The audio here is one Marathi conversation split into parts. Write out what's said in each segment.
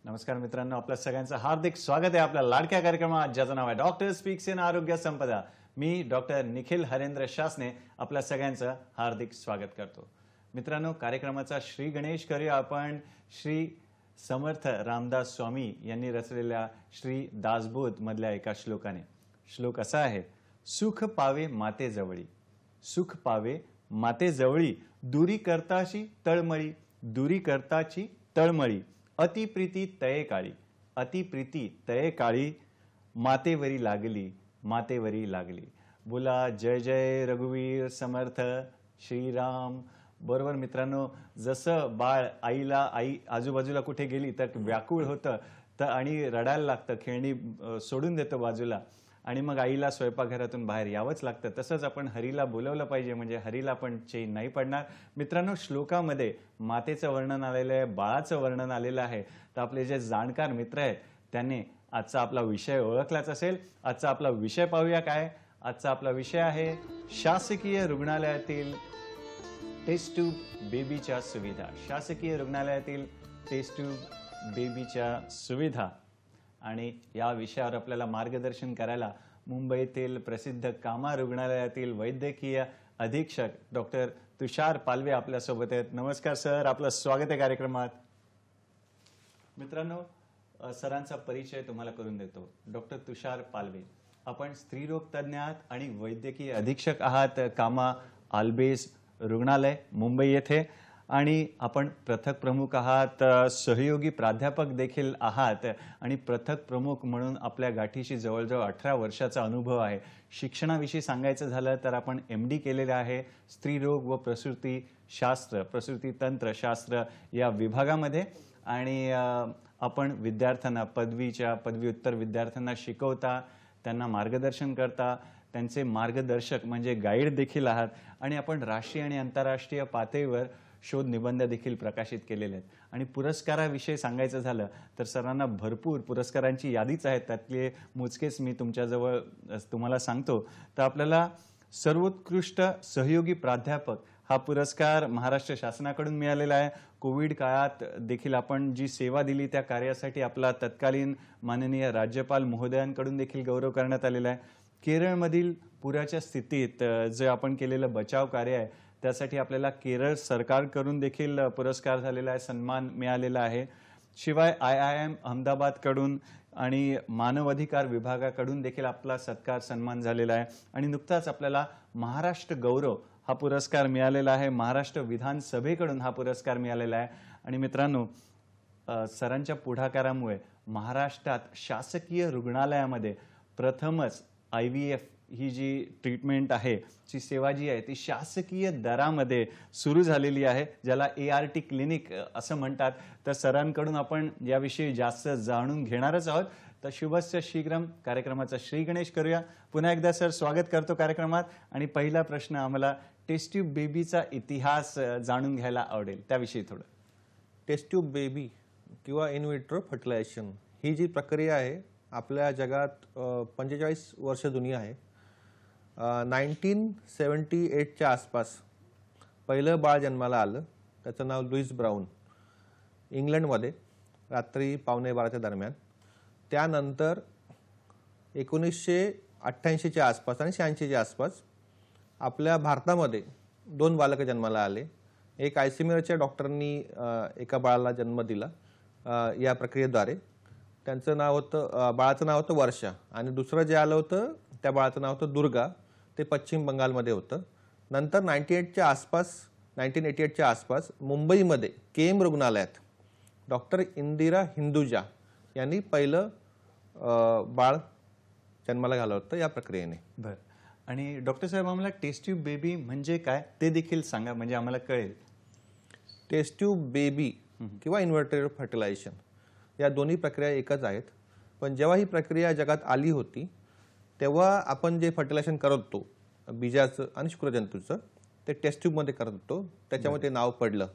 नमस्कार मित्रांनो, आपल्या सगळ्यांचं हार्दिक स्वागत आहे आपल्या लाडक्या कार्यक्रमात ज्याचं नाव आहे डॉक्टर स्पीक्स इन आरोग्य संपदा। मी डॉक्टर निखिल हरेंद्र शासने आपल्या सगळ्यांचं हार्दिक स्वागत करतो। मित्रांनो, कार्यक्रमाचा श्री गणेश करूया आपण श्री समर्थ रामदास स्वामी यांनी रचलेल्या श्री दासबोध मधल्या एका श्लोकाने। श्लोक असा आहे, सुख पावे माते जवळी, सुख पावे माते जवळी, दूरी करताची तळमळी, दूरी करताची तळमळी, अतिप्रीती तये काळी, अतिप्रीती तये काळी, मातेवरी लागली, मातेवरी लागली। बोला जय जय रघुवीर समर्थ श्रीराम। बरोबर मित्रांनो, जसं बाळ आईला आई आजूबाजूला कुठे गेली तर व्याकुळ होतं तर आणि रडायला लागतं, खेळणी सोडून देतो बाजूला आणि मग आईला स्वयंपाकघरातून बाहेर यावंच लागतं, तसंच आपण हरीला बोलवलं पाहिजे, म्हणजे हरीला पण चैन नाही पडणार। मित्रांनो, श्लोकामध्ये मातेचं वर्णन आलेलं आहे, बाळाचं वर्णन आलेलं आहे। तर आपले जे जाणकार मित्र आहेत त्यांनी आजचा आपला विषय ओळखलाच असेल। आजचा आपला विषय पाहूया काय। आजचा आपला विषय आहे शासकीय रुग्णालयातील टेस्ट ट्यूब बेबीच्या सुविधा, शासकीय रुग्णालयातील टेस्ट ट्यूब बेबीच्या सुविधा। आणि या विषयावर आपल्याला मार्गदर्शन करायला मुंबईतील प्रसिद्ध कामा रुग्णालयातील वैद्यकीय अधीक्षक डॉक्टर तुषार पालवे आपल्या सोबत आहेत। नमस्कार सर, आपलं स्वागत आहे कार्यक्रमात। मित्रांनो, सरांचा परिचय तुम्हाला करून देतो। डॉक्टर तुषार पालवे, आपण स्त्रीरोग तज्ञ आहात आणि वैद्यकीय अधीक्षक आहात कामा आल्बेस रुग्णालय मुंबई येथे, आणि आपण पथक प्रमुख आहात, सहयोगी प्राध्यापक देखील आहात आणि पथक प्रमुख म्हणून आपल्या गाठीशी जवळजवळ 18 वर्षाचा अनुभव आहे। शिक्षणाविषयी सांगायचं झालं तर आपण MD केलेले आहे स्त्रीरोग व प्रसूती शास्त्र, प्रसूती तंत्र शास्त्र या विभागामध्ये, आणि आपण विद्यार्थ्यांना पदव्युत्तर विद्यार्थ्यांना शिकवता, त्यांना मार्गदर्शन करता, त्यांचे मार्गदर्शक म्हणजे गाईड देखील आहात, आणि आपण राष्ट्रीय आणि आंतरराष्ट्रीय पातळीवर शोध निबंध देखील प्रकाशित केलेले आहेत। आणि पुरस्काराविषयी सांगायचं झालं तर सरांना भरपूर पुरस्कारांची यादीच आहे, त्यातले मोजकेच मी तुमच्याजवळ तुम्हाला सांगतो। तर आपल्याला सर्वोत्कृष्ट सहयोगी प्राध्यापक हा पुरस्कार महाराष्ट्र शासनाकडून मिळालेला आहे। कोविड काळात देखील आपण जी सेवा दिली त्या कार्यासाठी आपला तत्कालीन माननीय राज्यपाल महोदयांकडून देखील गौरव करण्यात आलेला आहे। केरळमधील पुराच्या स्थितीत जे आपण केलेलं बचाव कार्य आहे त्यासाठी आपल्याला केरळ सरकारकडून देखील पुरस्कार झालेला आहे, सन्मान मिळालेला आहे। शिवाय IIM अहमदाबादकडून आणि मानव अधिकार विभागाकडून देखील आपला सत्कार सन्मान झालेला आहे। आणि नुकताच आपल्याला महाराष्ट्र गौरव हा पुरस्कार मिळालेला आहे, महाराष्ट्र विधानसभेकडून हा पुरस्कार मिळालेला आहे। आणि मित्रांनो, सरांच्या पुढाकारामुळे महाराष्ट्रात शासकीय रुग्णालयामध्ये प्रथमच IVF ही जी ट्रीटमेंट आहे, जी सेवा जी आहे ती शासकीय दरामध्ये सुरू झालेली आहे, ज्याला ART क्लिनिक असं म्हणतात। तर सरांकडून आपण याविषयी जास्त जाणून घेणारच आहोत। तर शुभस्य शीघ्रम कार्यक्रमाचा श्री गणेश करूया। पुन्हा एकदा सर स्वागत करतो कार्यक्रमात। आणि पहिला प्रश्न, आम्हाला टेस्ट ट्यूब बेबीचा इतिहास जाणून घ्यायला आवडेल, त्याविषयी थोडं। टेस्ट ट्यूब बेबी किंवा इन विट्रो फर्टिलायझेशन ही जी प्रक्रिया आहे आपल्या जगात 45 वर्ष जुनी आहे। 1978च्या आसपास पहिलं बाळ जन्माला आलं, त्याचं नाव लुईस ब्राउन, इंग्लंडमध्ये रात्री 11:15च्या दरम्यान। त्यानंतर 1988च्या आसपास आणि 86च्या आसपास आपल्या भारतामध्ये 2 बालकं जन्माला आले। एक आयसीएमआरच्या डॉक्टरांनी एका बाळाला जन्म दिला या प्रक्रियेद्वारे। त्यांचं नाव होतं, बाळाचं नाव होतं वर्षा, आणि दुसरं जे आलं होतं त्या बाळाचं नाव होतं दुर्गा। ते पश्चिम बंगालमध्ये होतं. नंतर 1988च्या आसपास मुंबईमध्ये केम रुग्णालयात डॉक्टर इंदिरा हिंदुजा यांनी पहिलं बाळ जन्माला घालं होतं या प्रक्रियेने. बरं. आणि डॉक्टर साहेब, आम्हाला टेस्ट ट्यूब बेबी म्हणजे काय ते देखील सांगा, म्हणजे आम्हाला कळेल. टेस्ट ट्यूब बेबी किंवा इन्व्हर्टेड फर्टिलायझेशन या दोन्ही प्रक्रिया एकच आहेत. पण जेव्हा ही प्रक्रिया जगात आली होती तेव्हा आपण जे फर्टिलायझेशन करत होतो बीजाचं आणि शुक्रजंतूचं ते टेस्ट ट्यूबमध्ये करत होतो, त्याच्यामुळे ते नाव पडलं.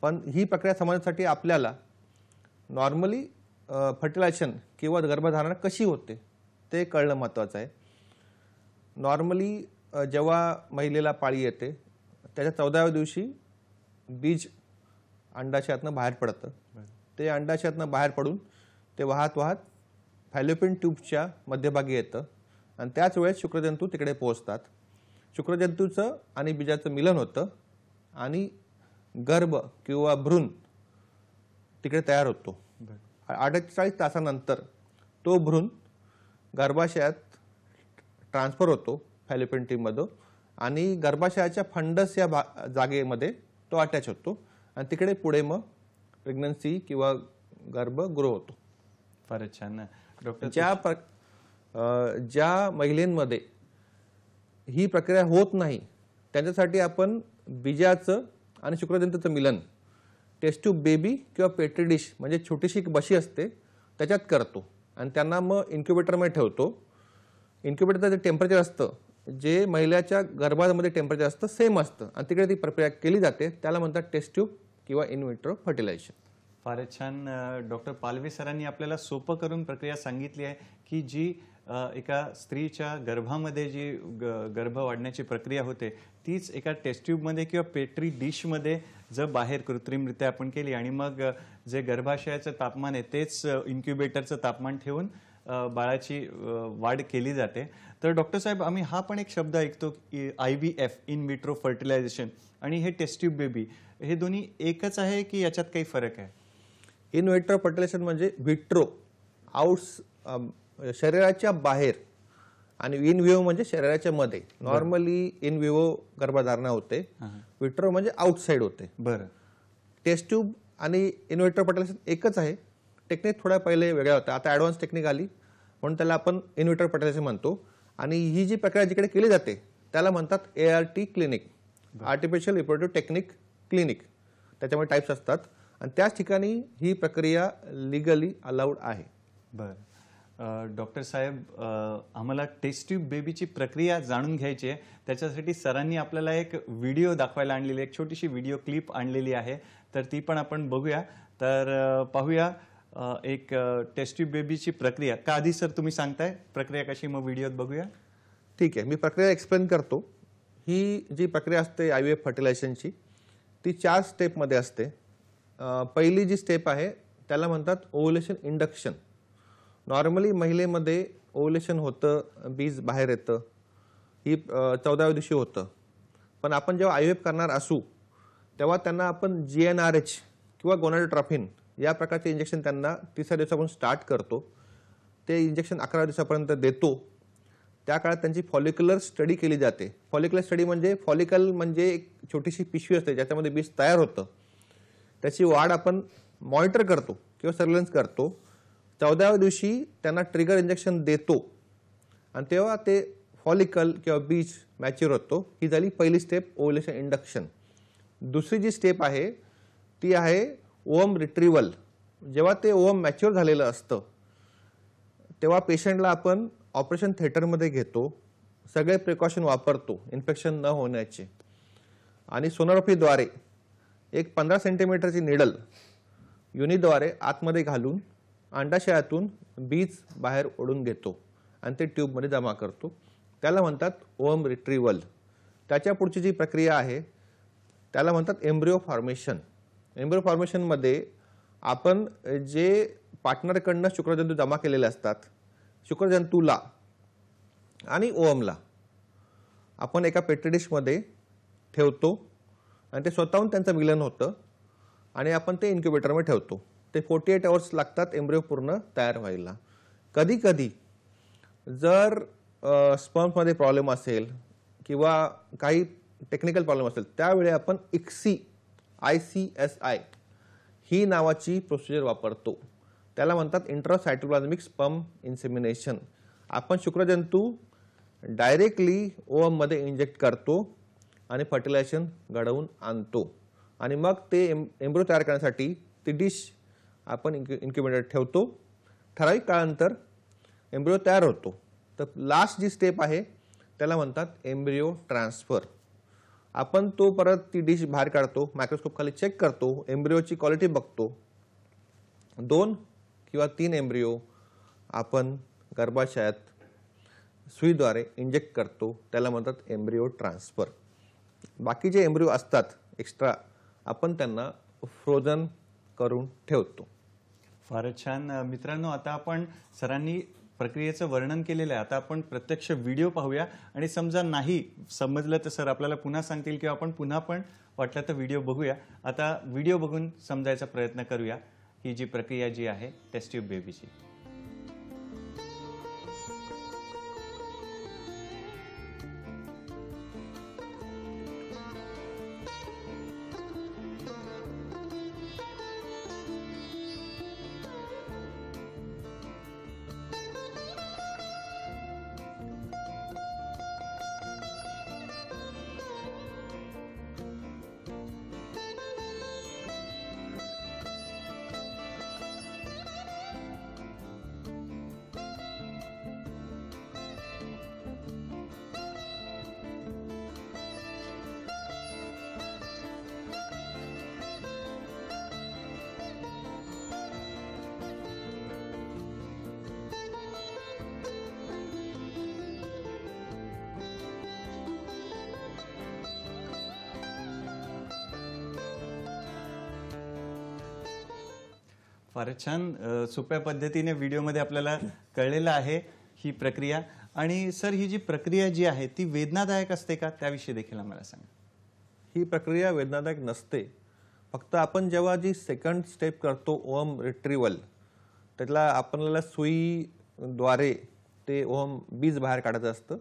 पण ही प्रक्रिया समजण्यासाठी आपल्याला नॉर्मली फर्टिलायझेशन किंवा गर्भधारणा कशी होते ते कळणं महत्त्वाचं आहे. नॉर्मली जेव्हा महिलेला पाळी येते त्याच्या 14व्या दिवशी बीज अंडाशयातनं बाहेर पडतं. ते अंडाशयातनं बाहेर पडून ते वाहत वाहत फॅलोपियन ट्यूबच्या मध्यभागी येतं आणि त्याच वेळेस शुक्रजंतू तिकडे पोहोचतात. शुक्रजंतूचं आणि बीजाचं मिलन होतं आणि गर्भ किंवा भ्रूण तिकडे तयार होतो. 48 तासानंतर तो भ्रूण गर्भाशयात ट्रान्सफर होतो फॅलोपियन ट्यूबमध्ये आणि गर्भाशयाच्या फंडस या जागेमध्ये तो अटॅच होतो आणि तिकडे पुढे मग प्रेग्नन्सी किंवा गर्भ ग्रो होतो. फारच छान डॉक्टर. ज्या महिलांमध्ये ही प्रक्रिया होत नाही त्यांच्यासाठी आपण बीजाचं आणि शुक्रजंतूचं मिलन टेस्ट ट्यूब बेबी किंवा पेट्री डिश म्हणजे छोटीशी एक बशी असते त्याच्यात करतो आणि त्यांना मग इन्क्युबेटरमध्ये ठेवतो. इन्क्युबेटरचं जे टेम्परेचर असतं जे महिलेच्या गर्भामध्ये टेम्परेचर असतं सेम असतं आणि तिकडे ती प्रक्रिया केली जाते, त्याला म्हणतात टेस्ट ट्यूब किंवा इन विट्रो फर्टिलायझेशन. फारच छान डॉक्टर पालवे सरांनी आपल्याला सोपं करून प्रक्रिया सांगितली आहे की जी एका स्त्रीच्या गर्भामध्ये जी गर्भ वाढण्याची प्रक्रिया होते तीच एका टेस्ट ट्यूबमध्ये किंवा पेट्री डिशमध्ये जर बाहेर कृत्रिमरित्या आपण केली आणि मग जे गर्भाशयाचं तापमान आहे तेच इन्क्युबेटरचं तापमान ठेवून बाळाची वाढ केली जाते. तर डॉक्टर साहेब, आम्ही हा पण एक शब्द ऐकतो की IVF इन विट्रो फर्टिलायझेशन आणि हे टेस्ट ट्यूब बेबी, हे दोन्ही एकच आहे की याच्यात काही फरक आहे? इन विट्रो फर्टिलायझेशन म्हणजे विट्रो आउट्स शरीराच्या बाहेर आणि इन विवो म्हणजे शरीराच्या मध्ये. नॉर्मली इन विवो गर्भधारणा होते, विट्रो म्हणजे आउटसाइड होते. बरं. टेस्ट ट्यूब आणि इन विट्रो फर्टिलायझेशन एकच आहे. टेक्निक थोड्या पहिले वेगळ्या होत्या, आता ॲडव्हान्स टेक्निक आली म्हणून त्याला आपण इन विट्रो फर्टिलायझेशन म्हणतो. आणि ही जी प्रक्रिया जिकडे केली जाते त्याला म्हणतात ART clinic, artificial reproductive technique clinic. त्याच्यामध्ये टाईप्स असतात आणि त्याच ठिकाणी ही प्रक्रिया लिगली अलाउड आहे. बरं. डॉक्टर साहेब, आम्हाला टेस्ट ट्यूब बेबीची प्रक्रिया जाणून घ्यायची आहे. त्याच्यासाठी सरांनी आपल्याला एक व्हिडिओ दाखवायला आणलेली, एक छोटीशी व्हिडिओ क्लिप आणलेली आहे, तर ती पण आपण बघूया. तर पाहूया एक टेस्ट ट्यूब बेबीची प्रक्रिया. का आधी सर तुम्ही सांगताय प्रक्रिया कशी, मग व्हिडिओत बघूया. ठीक आहे, मी प्रक्रिया एक्सप्लेन करतो. ही जी प्रक्रिया असते IVF फर्टिलायझेशनची ती 4 स्टेपमध्ये असते. पहिली जी स्टेप आहे त्याला म्हणतात ओव्युलेशन इंडक्शन. नॉर्मली महिलेमध्ये ओव्युलेशन होतं, बीज बाहेर येतं, ही 14व्या दिवशी होतं. पण आपण जेव्हा IVF करणार असू तेव्हा त्यांना आपण GnRH किंवा गोनाडोट्रॉफिन या प्रकारचे इंजेक्शन त्यांना 3ऱ्या दिवसापासून स्टार्ट करतो. ते इंजेक्शन 11व्या दिवसापर्यंत देतो. त्या काळात त्यांची फॉलिक्युलर स्टडी केली जाते. फॉलिक्युलर स्टडी म्हणजे फॉलिकल म्हणजे एक छोटीशी पिशवी असते ज्याच्यामध्ये बीज तयार होतं. त्याची वाढ आपण मॉनिटर करतो किंवा सर्व्हेलन्स करतो. 14व्या दिवशी त्यांना ट्रिगर इंजेक्शन देतो आणि तेव्हा ते फॉलिकल किंवा बीज मॅच्युअर होतो. ही झाली पहिली स्टेप, ओव्युलेशन इंडक्शन. दुसरी जी स्टेप आहे ती आहे ओव्हम रिट्रीवल. जेव्हा ते ओव्हम मॅच्युअर झालेलं असतं तेव्हा पेशंटला आपण ऑपरेशन थिएटरमध्ये घेतो, सगळे प्रिकॉशन वापरतो इन्फेक्शन न होण्याचे आणि सोनोग्राफीद्वारे एक 15 सेंटीमीटरची निडल युनिद्वारे आतमध्ये घालून अंडाशयातून बीज बाहेर ओढून घेतो आणि ते ट्यूबमध्ये जमा करतो. त्याला म्हणतात ओव्हम रिट्रीवल. त्याच्या पुढची जी प्रक्रिया आहे त्याला म्हणतात एम्ब्रिओ फॉर्मेशन. एम्ब्रिओ फॉर्मेशनमध्ये आपण जे पार्टनरकडनं शुक्रजंतू जमा केलेले असतात, शुक्रजंतूला आणि ओव्हमला आपण एका पेट्री डिशमध्ये ठेवतो आणि ते स्वतःहून त्यांचं मिलन होतं आणि आपण ते इन्क्युबेटरमध्ये ठेवतो. ते 48 आवर्स लागतात एम्ब्रिओ पूर्ण तयार व्हायला. कधी कधी जर स्पर्ममध्ये प्रॉब्लेम असेल किंवा काही टेक्निकल प्रॉब्लेम असेल त्यावेळी आपण ICSI ही नावाची प्रोसिजर वापरतो. त्याला म्हणतात इंट्रासायटोप्लाझ्मिक स्पर्म इन्सेमिनेशन. आपण शुक्रजंतू डायरेक्टली ओव्हममध्ये इंजेक्ट करतो आणि फर्टिलायझेशन घडवून आणतो आणि मग ते एम्ब्रियो तयार करण्यासाठी ती डिश आपण इन्क्युबेटर ठेवतो. ठराविक काळानंतर एम्ब्रियो तयार होतो. तर लास्ट जी स्टेप आहे त्याला म्हणतात एम्ब्रियो ट्रान्सफर. आपण तो परत ती डिश बाहेर काढतो, मायक्रोस्कोप खाली चेक करतो, एम्ब्रियोची क्वालिटी बघतो. 2 किंवा 3 एम्ब्रियो आपण गर्भाशयात सुईद्वारे इंजेक्ट करतो, त्याला म्हणतात एम्ब्रियो ट्रान्सफर. बाकी जे एम्ब्रियो असतात एक्स्ट्रा आपण त्यांना फ्रोझन करून ठेवतो. फारच छान. मित्रांनो, आता आपण सरांनी प्रक्रियेचं वर्णन केलेलं आहे. आता आपण प्रत्यक्ष व्हिडिओ पाहूया आणि समजा नाही समजलं तर सर आपल्याला पुन्हा सांगतील किंवा आपण पुन्हा पण वाटलं तर व्हिडिओ बघूया. आता व्हिडिओ बघून समजायचा प्रयत्न करूया ही जी प्रक्रिया जी आहे टेस्ट ट्यूब बेबीची. फारच छान. सोप्या पद्धतीने व्हिडिओमध्ये आपल्याला कळलेलं आहे ही प्रक्रिया. आणि सर ही जी प्रक्रिया जी आहे ती वेदनादायक असते का, त्याविषयी देखील आम्हाला सांगा. ही प्रक्रिया वेदनादायक नसते. फक्त आपण जेव्हा जी सेकंड स्टेप करतो ओव्हम रिट्रीवल, त्याला आपल्याला सुईद्वारे ते ओव्हम बीज बाहेर काढायचं असतं,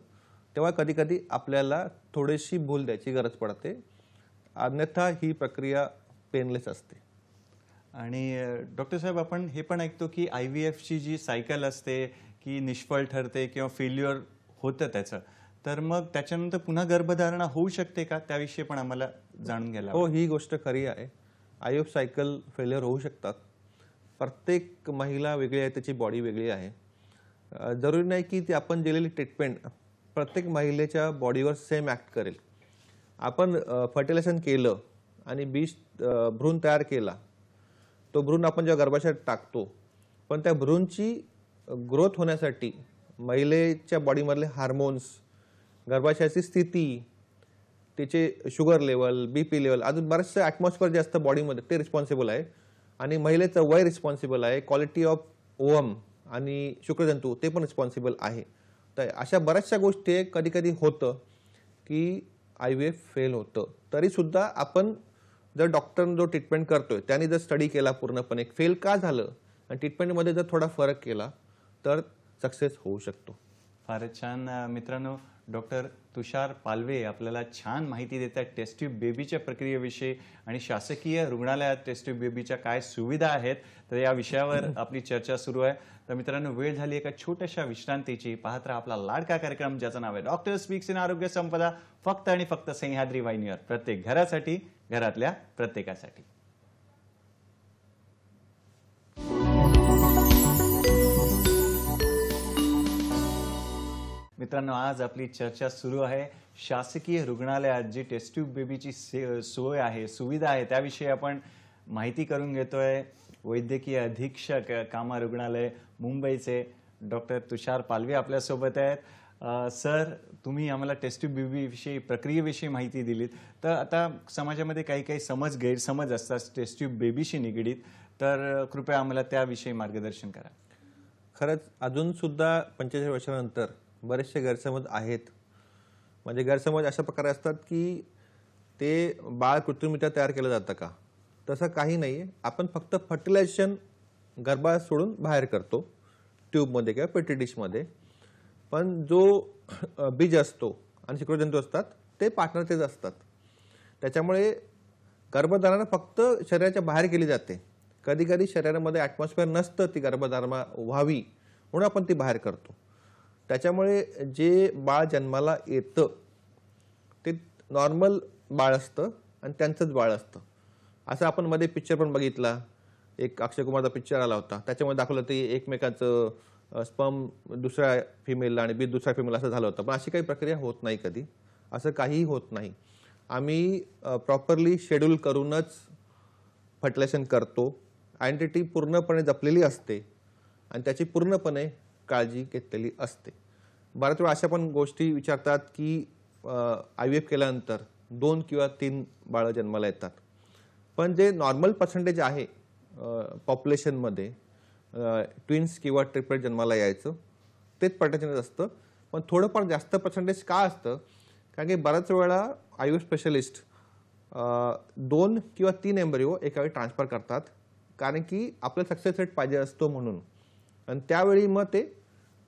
तेव्हा कधी कधी आपल्याला थोडीशी भूल द्यायची गरज पडते. अन्यथा ही प्रक्रिया पेनलेस असते. आणि डॉक्टर साहेब, आपण हे पण ऐकतो की IVFची जी सायकल असते की निष्फळ ठरते किंवा फेल्युअर होतं त्याचं, तर मग त्याच्यानंतर पुन्हा गर्भधारणा होऊ शकते का, त्याविषयी पण आम्हाला जाणून घ्यायला. हो, ही गोष्ट खरी आहे. IVF सायकल फेल्युअर होऊ शकतात. प्रत्येक महिला वेगळी आहे, त्याची बॉडी वेगळी आहे. जरुरी नाही की ती आपण दिलेली ट्रीटमेंट प्रत्येक महिलेच्या बॉडीवर सेम ॲक्ट करेल. आपण फर्टिलायझेशन केलं आणि बीज भ्रूण तयार केला, तो भ्रूण आपण जेव्हा गर्भाशयात टाकतो, पण त्या भ्रूणची ग्रोथ होण्यासाठी महिलेच्या बॉडीमधले हार्मोन्स, गर्भाशयाची स्थिती, तिचे शुगर लेवल, BP लेवल, अजून बरेचसे ॲटमॉस्फिअर जे असतं बॉडीमध्ये ते रिस्पॉन्सिबल आहे. आणि महिलेचं वय रिस्पॉन्सिबल आहे, क्वालिटी ऑफ ओव्हम आणि शुक्रजंतू ते पण रिस्पॉन्सिबल आहे. तर अशा बऱ्याचशा गोष्टी कधी कधी होतं की IVF फेल होतं. तरीसुद्धा आपण जर डॉक्टरने जो ट्रीटमेंट करतोय त्याने जर स्टडी केला पूर्णपणे फेल का झालं आणि ट्रीटमेंटमध्ये जर थोडा फरक केला तर सक्सेस होऊ शकतो. फारच छान. मित्रांनो, डॉक्टर तुषार पालवे आपल्याला छान माहिती देतात टेस्ट ट्यूब बेबीच्या प्रक्रियेविषयी आणि शासकीय रुग्णालयात टेस्ट ट्यूब बेबीच्या काय सुविधा आहेत, तर या विषयावर आपली चर्चा सुरू आहे. तर मित्रांनो, वेळ झाली एका छोट्याशा विश्रांतीची. पाहत राहा आपला लाडका कार्यक्रम ज्याचं नाव आहे डॉक्टर स्पीक्स इन आरोग्य संपदा, फक्त आणि फक्त सह्याद्री वाहिनीवर, प्रत्येक घरासाठी, घरातल्या प्रत्येकासाठी. मित्रांनो, आज आपली चर्चा सुरू आहे शासकीय रुग्णालयात जी टेस्ट ट्यूब बेबीची सोय आहे, सुविधा आहे, त्याविषयी आपण माहिती करून घेतोय. वैद्यकीय अधीक्षक कामा रुग्णालय मुंबईचे डॉक्टर तुषार पालवे आपल्यासोबत आहेत. सर, तुम्ही आम्हाला टेस्ट ट्यूब बेबीविषयी, प्रक्रियेविषयी माहिती दिलीत. तर आता समाजामध्ये काही काही गैरसमज असतात टेस्ट ट्यूब बेबीशी निगडीत, तर कृपया आम्हाला त्याविषयी मार्गदर्शन करा. खरंच अजून सुद्धा 45 वर्षानंतर बरेचसे गैरसमज आहेत. म्हणजे गैरसमज अशा प्रकारे असतात की ते बाळ कृत्रिमरित्या तयार केलं जातं का? तसं काही नाही आहे. आपण फक्त फर्टिलायझेशन गर्भात सोडून बाहेर करतो ट्यूबमध्ये किंवा पेटी डिशमध्ये. पण जो बीज असतो आणि शुक्रजंतू असतात ते पार्टनरचेच असतात. त्याच्यामुळे गर्भधारणा फक्त शरीराच्या बाहेर केली जाते. कधी कधी शरीरामध्ये ॲटमॉस्फिअर नसतं ती गर्भधारणा व्हावी म्हणून आपण ती बाहेर करतो. त्याच्यामुळे जे बाळ जन्माला येतं ते नॉर्मल बाळ असतं आणि त्यांचंच बाळ असतं. असं आपण मध्ये पिक्चर पण बघितला, एक अक्षय कुमारचा पिक्चर आला होता, त्याच्यामध्ये दाखवलं ते एकमेकांचं स्पर्म दुसऱ्या फिमेलला आणि बीज दुसऱ्या फिमेलला असं झालं होतं. पण अशी काही प्रक्रिया होत नाही, कधी असं काहीही होत नाही. आम्ही प्रॉपरली शेड्यूल करूनच फर्टिलायझेशन करतो. आयडेंटिटी पूर्णपणे जपलेली असते आणि त्याची पूर्णपणे काळजी घेतलेली असते. बऱ्याच वेळा अशा पण गोष्टी विचारतात की IVF केल्यानंतर 2 किंवा 3 बाळं जन्माला येतात. पण जे नॉर्मल पर्सेंटेज आहे पॉप्युलेशनमध्ये ट्विन्स किंवा ट्रिपलेट जन्माला यायचं तेच पर्सेंटेज असतं. पण थोडंफार जास्त पर्सेंटेज का असतं? कारण की बऱ्याच वेळा IVF स्पेशलिस्ट 2 किंवा 3 एम्ब्रिओ एका वेळी ट्रान्सफर करतात, कारण की आपल्याला सक्सेस रेट पाहिजे असतो म्हणून. आणि त्यावेळी मग ते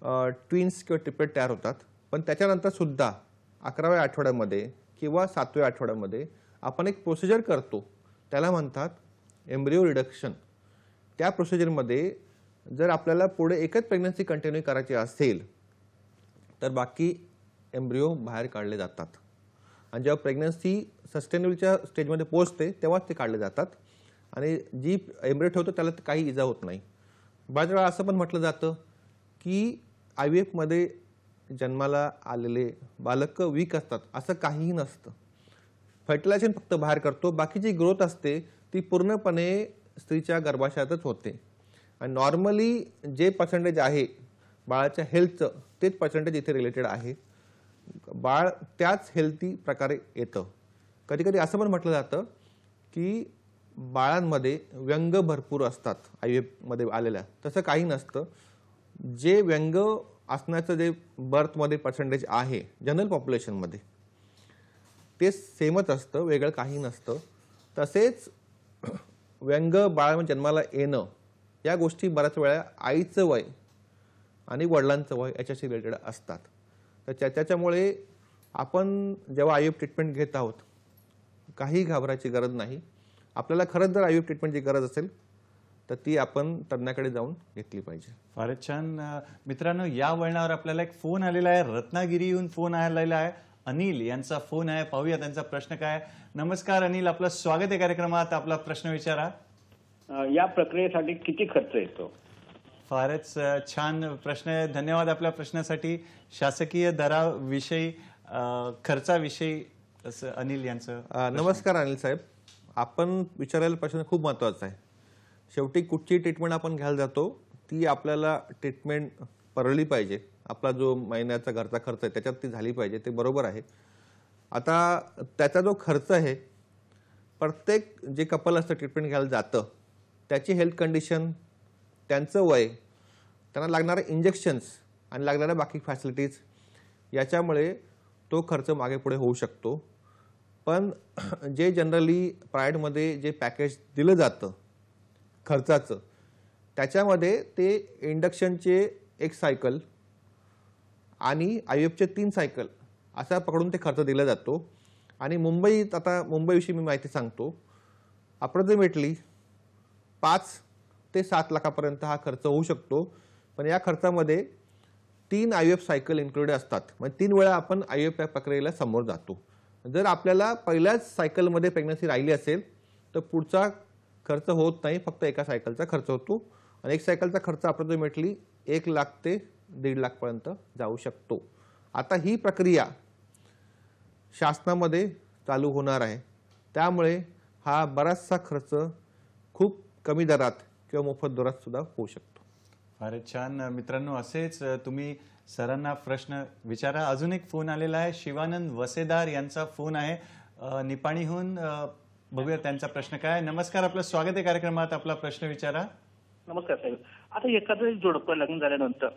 ट्विन्स किंवा ट्रिपलेट तयार होतात. पण त्याच्यानंतर सुद्धा 11व्या आठवड्यामध्ये किंवा 7व्या आठवड्यामध्ये आपण एक प्रोसिजर करतो, त्याला म्हणतात एम्ब्रिओ रिडक्शन. त्या प्रोसिजरमध्ये जर आपल्याला पुढे एकच प्रेग्नन्सी कंटिन्यू करायची असेल तर बाकी एम्ब्रिओ बाहेर काढले जातात. आणि जेव्हा प्रेग्नन्सी सस्टेनेबलच्या स्टेजमध्ये पोहोचते तेव्हाच ते काढले जातात. आणि जी एम्ब्रिओ ठेवतो त्याला काही इजा होत नाही. बऱ्याच वेळा असं पण म्हटलं जातं की IVFमध्ये जन्माला आलेले बालक वीक असतात. असं काहीही नसतं. फर्टिलायझेशन फक्त बाहेर करतो, बाकी जी ग्रोथ असते ती पूर्णपणे स्त्रीच्या गर्भाशयातच होते. आणि नॉर्मली जे पर्सेंटेज आहे बाळाच्या हेल्थचं तेच पर्सेंटेज इथे रिलेटेड आहे. बाळ त्याच हेल्थी प्रकारे येतं. कधी कधी असं पण म्हटलं जातं की बाळांमध्ये व्यंग भरपूर असतात IVFमध्ये आलेल्या. तसं काही नसतं. जे व्यंग असण्याचं जे बर्थमध्ये पर्सेंटेज आहे जनरल पॉप्युलेशनमध्ये ते सेमच असतं, वेगळं काही नसतं. तसेच व्यंग बाळ जन्माला येणं या गोष्टी बऱ्याच वेळा आईचं वय आणि वडिलांचं वय याच्याशी रिलेटेड असतात. तर त्याच्यामुळे आपण जेव्हा IVF ट्रीटमेंट घेत आहोत काही घाबरायची गरज नाही. आपल्याला खरंच जर IVF ट्रीटमेंटची गरज असेल तर ती आपण तज्ञाकडे जाऊन घेतली पाहिजे. फारच छान. मित्रांनो, या वळणावर आपल्याला एक फोन आलेला आहे. रत्नागिरीहून फोन आलेला आहे. अनिल यांचा फोन आहे. पाहूया त्यांचा प्रश्न काय. नमस्कार अनिल, आपलं स्वागत आहे कार्यक्रमात. आपला प्रश्न विचारा. या प्रक्रियेसाठी किती खर्च येतो? फारच छान प्रश्न आहे. धन्यवाद आपल्या प्रश्नासाठी. शासकीय दराविषयी खर्चाविषयी असं अनिल यांचं. नमस्कार अनिल साहेब, आपण विचारायला प्रश्न खूप महत्त्वाचा आहे. शेवटी कुठची ट्रीटमेंट आपण घ्यायला जातो ती आपल्याला ट्रीटमेंट परवडली पाहिजे. आपला जो महिन्याचा घरचा खर्च आहे त्याच्यात ती झाली पाहिजे, ते बरोबर आहे. आता त्याचा जो खर्च आहे, प्रत्येक जे कपल असतं ट्रीटमेंट घ्यायला जातं त्याची हेल्थ कंडिशन, त्यांचं वय, त्यांना लागणारे इंजेक्शन्स आणि लागणाऱ्या बाकी फॅसिलिटीज याच्यामुळे तो खर्च मागे पुढे होऊ शकतो. पण जे जनरली प्रायव्हेटमध्ये जे पॅकेज दिलं जातं खर्चाचं, त्याच्यामध्ये ते इंडक्शनचे 1 सायकल आणि IVFचे 3 सायकल असा पकडून ते खर्च दिला जातो. आणि मुंबईत, आता मुंबईविषयी मी माहिती सांगतो, अप्रॉक्सिमेटली 5 ते 7 लाखापर्यंत हा खर्च होऊ शकतो. पण या खर्चामध्ये 3 IVF सायकल इन्क्लुडेड असतात. म्हणजे 3 वेळा आपण IVF या प्रक्रियेला समोर जातो. जर आपल्याला पहिल्याच सायकलमध्ये प्रेग्नन्सी राहिली असेल तर पुढचा खर्च होत नाही, फक्त एका सायकलचा खर्च होतो. आणि 1 सायकलचा खर्च अप्रॉक्सिमेटली 1 लाख ते 1.5 लाखपर्यंत जाऊ शकतो. आता ही प्रक्रिया शासनामध्ये चालू होणार आहे, त्यामुळे हा बराचसा खर्च खूप कमी दरात किंवा मोफत दरात सुद्धा होऊ शकतो. फारच छान. मित्रांनो, असेच तुम्ही सरांना प्रश्न विचारा. अजून एक फोन आलेला आहे. शिवानंद वसेदार यांचा फोन आहे निपाणीहून. बघूया त्यांचा प्रश्न काय. नमस्कार, आपलं स्वागत आहे कार्यक्रमात. आपला प्रश्न विचारा. नमस्कार साहेब. आता एखादं जोडपं लग्न झाल्यानंतर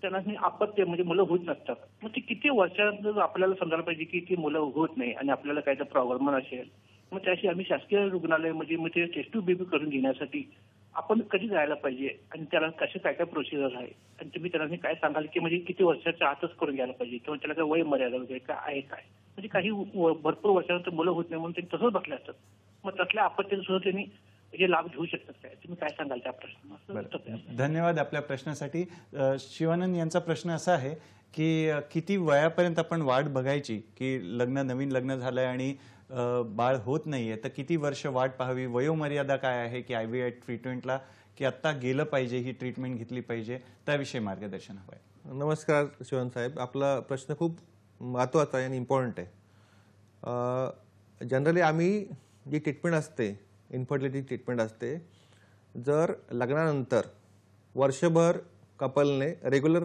त्यांना अपत्य म्हणजे मुलं होत नसतात, मग ते किती वर्षात आपल्याला समजायला पाहिजे की ती मुलं होत नाही आणि आपल्याला काय तर प्रॉब्लेम असेल, मग त्याशी आम्ही शासकीय रुग्णालयामध्ये मग ते टेस्ट ट्यूब बेबी करून घेण्यासाठी आपण कधी जायला पाहिजे आणि त्याला कसे काय काय प्रोसिजर आहे आणि तुम्ही त्यांना काय सांगाल की म्हणजे किती वर्षाच्या आतच करून घ्यायला पाहिजे किंवा त्याला काय वय मर्यादा वगैरे काय आहे काय म्हणजे काही भरपूर वर्षानंतर मुलं होत नाही म्हणून ते तसंच बसले असतात. मग तसल्या आपत्तीचा सुद्धा त्यांनी जे लाभ घेऊ शकतात काय तुम्ही काय सांगाल त्या प्रश्नाला? धन्यवाद आपल्या प्रश्नासाठी. शिवानंद यांचा प्रश्न असा आहे की किती वयापर्यंत आपण वाट बघायची की नवीन लग्न झालंय आणि बाळ होत नाहीये तर किती वर्ष वाट पाहावी, वयोमर्यादा काय आहे की IVF ट्रीटमेंटला की आत्ता गेलं पाहिजे, ही ट्रीटमेंट घेतली पाहिजे, त्याविषयी मार्गदर्शन हवं आहे. नमस्कार शिवन साहेब, आपला प्रश्न खूप महत्त्वाचा आहे आणि इम्पॉर्टंट आहे. जनरली आम्ही जी ट्रीटमेंट असते, इन्फर्टिलिटी ट्रीटमेंट असते, जर लग्नानंतर वर्षभर कपलने रेग्युलर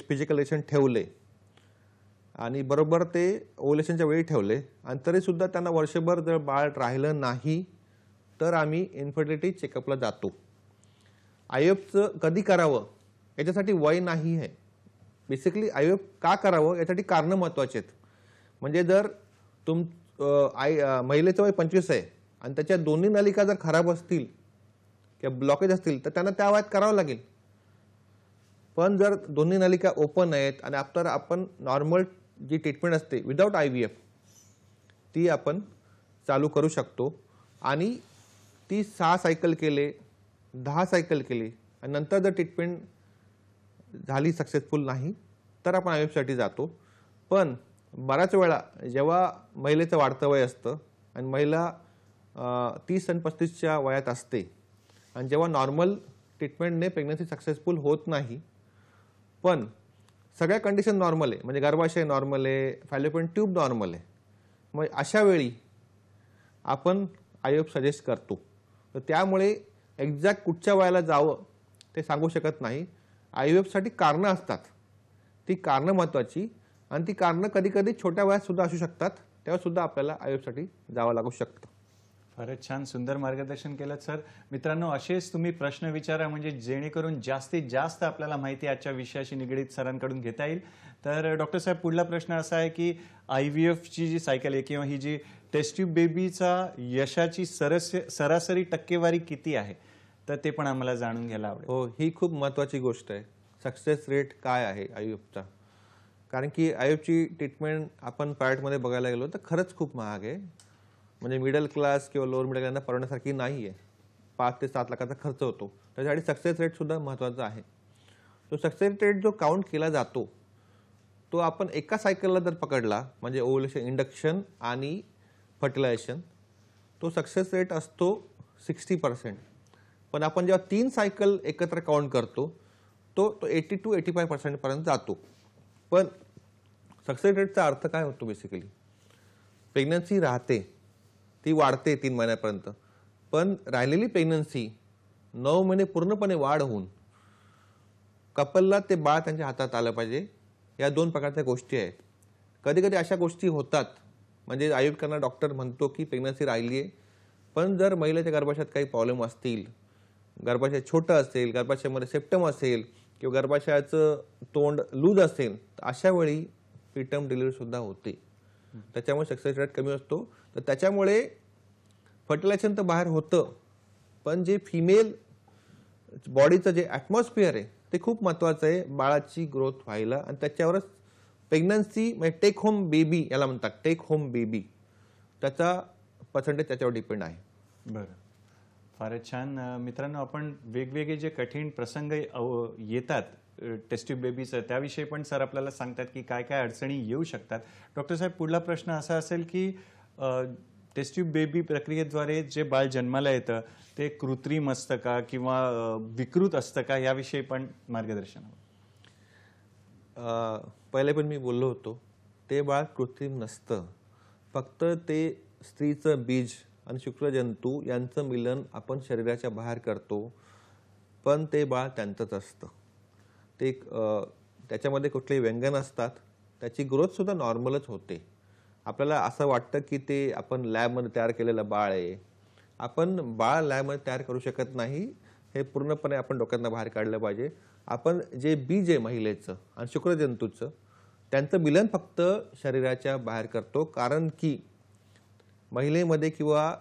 फिजिकल रिलेशन ठेवले आणि बरोबर ते ओव्युलेशनच्या वेळी ठेवले आणि तरीसुद्धा त्यांना वर्षभर जर बाळ राहिलं नाही तर आम्ही इन्फर्टिलिटी चेकअपला जातो. IVFचं कधी करावं याच्यासाठी वय नाही आहे. बेसिकली IVF का करावं यासाठी कारणं महत्त्वाची आहेत. म्हणजे जर महिलेचं वय 25 आहे आणि त्याच्या दोन्ही नलिका जर खराब असतील किंवा ब्लॉकेज असतील तर त्यांना त्या वयात करावं लागेल. पण जर दोन्ही नलिका ओपन आहेत आणि आफ्टर आपण नॉर्मल जी ट्रीटमेंट असते विदाउट IVF ती आपण चालू करू शकतो आणि ती 6 सायकल केले, 10 सायकल केली आणि नंतर जर ट्रीटमेंट झाली सक्सेसफुल नाही तर आपण IVF साठी जातो. पण बऱ्याच वेळा जेव्हा महिलेचं वाढतं वय असतं आणि महिला 30 आणि 35च्या वयात असते आणि जेव्हा नॉर्मल ट्रीटमेंटने प्रेग्नन्सी सक्सेसफुल होत नाही पण सगळ्या कंडिशन नॉर्मल आहे, म्हणजे गर्भाशय नॉर्मल आहे, फॅलोपियन ट्यूब नॉर्मल आहे, मग अशा वेळी आपण IVF सजेस्ट करतो. तर त्यामुळे एक्झॅक्ट कुठच्या वयाला जावं ते सांगू शकत नाही. IVF साठी कारणं असतात, ती कारणं महत्त्वाची आणि ती कारणं कधी कधी छोट्या वयात सुद्धा असू शकतात, तेव्हा सुद्धा आपल्याला IVF साठी जावं लागू शकतं. फारच छान, सुंदर मार्गदर्शन केलं सर. मित्रांनो, असेच तुम्ही प्रश्न विचारा म्हणजे जेणेकरून जास्तीत जास्त आपल्याला माहिती आजच्या विषयाशी निगडीत सरांकडून घेता येईल. तर डॉक्टर साहेब, पुढला प्रश्न असा आहे की IVFची जी सायकल आहे किंवा ही जी टेस्ट ट्यूब बेबीचा यशाची सरासरी टक्केवारी किती आहे, तर ते पण आम्हाला जाणून घ्यायला आवडेल. हो, ही खूप महत्त्वाची गोष्ट आहे. सक्सेस रेट काय आहे IVFचा? कारण की IVFची ट्रीटमेंट आपण प्रायव्हेटमध्ये बघायला गेलो तर खरंच खूप महाग आहे. म्हणजे मिडल क्लास किंवा लोअर मिडल क्लासना परवडण्यासारखी नाही आहे. 5 ते 7 लाखाचा खर्च होतो. त्याच्यासाठी सक्सेस रेट सुद्धा महत्त्वाचा आहे. तो सक्सेस रेट जो काउंट केला जातो तो आपण एका सायकलला जर पकडला, म्हणजे ओव्युलेशन, इंडक्शन आणि फर्टिलायझेशन, तो सक्सेस रेट असतो 60%. पण आपण जेव्हा 3 सायकल एकत्र काउंट करतो तो 80 to 85% पर्यंत जातो. पण सक्सेस रेटचा अर्थ काय होतो? बेसिकली प्रेग्नन्सी राहते, ती वाढते 3 महिन्यापर्यंत, पण राहिलेली प्रेग्नन्सी 9 महिने पूर्णपणे वाढ होऊन कपलला ते बाळ त्यांच्या हातात आलं पाहिजे. या 2 प्रकारच्या गोष्टी आहेत. कधी कधी अशा गोष्टी होतात, म्हणजे IVF करणारा डॉक्टर म्हणतो की प्रेग्नन्सी राहिली आहे, पण जर महिलेच्या गर्भाशयात काही प्रॉब्लेम असतील, गर्भाशय छोटं असेल, गर्भाशयामध्ये सेप्टम असेल किंवा गर्भाशयाचं तोंड लूज असेल, तर अशा वेळी प्रीटर्म डिलिव्हरी सुद्धा होते. त्याच्यामुळे सक्सेस रेट कमी असतो. तर त्याच्यामुळे फर्टिलायझेशन तर बाहेर होतं, पण जे फिमेल बॉडीचं जे ॲटमॉस्फिअर आहे ते खूप महत्त्वाचं आहे बाळाची ग्रोथ व्हायला. आणि त्याच्यावरच प्रेग्नन्सी म्हणजे टेक होम बेबी याला म्हणतात, टेक होम बेबी, त्याचा पर्सेंटेज त्याच्यावर डिपेंड आहे. बरं, फारच छान. मित्रांनो, आपण वेगवेगळे जे कठीण प्रसंग येतात टेस्ट ट्यूब बेबीचं, त्याविषयी पण सर आपल्याला सांगतात की काय काय अडचणी येऊ शकतात. डॉक्टर साहेब, पुढला प्रश्न असा असेल की टेस्ट ट्यूब बेबी प्रक्रियेद्वारे जे बाळ जन्माला येतं ते कृत्रिम असतं का किंवा विकृत असतं का, याविषयी पण मार्गदर्शन हवं. पहिले पण मी बोललो होतो, ते बाळ कृत्रिम नसतं. फक्त ते स्त्रीचं बीज आणि शुक्रजंतू यांचं मिलन आपण शरीराच्या बाहेर करतो, पण ते बाळ त्यांचंच असतं. ते त्याच्यामध्ये कुठलेही व्यंगन असतात, त्याची ग्रोथसुद्धा नॉर्मलच होते. आपल्याला असं वाटतं की ते आपण लॅबमध्ये तयार केलेलं बाळ आहे. आपण बाळ लॅबमध्ये तयार करू शकत नाही, हे पूर्णपणे आपण डोक्यातनं बाहेर काढलं पाहिजे. आपण जे बीज आहे महिलेचं आणि शुक्रजंतूचं, त्यांचं मिलन फक्त शरीराच्या बाहेर करतो. कारण की महिलेमध्ये किंवा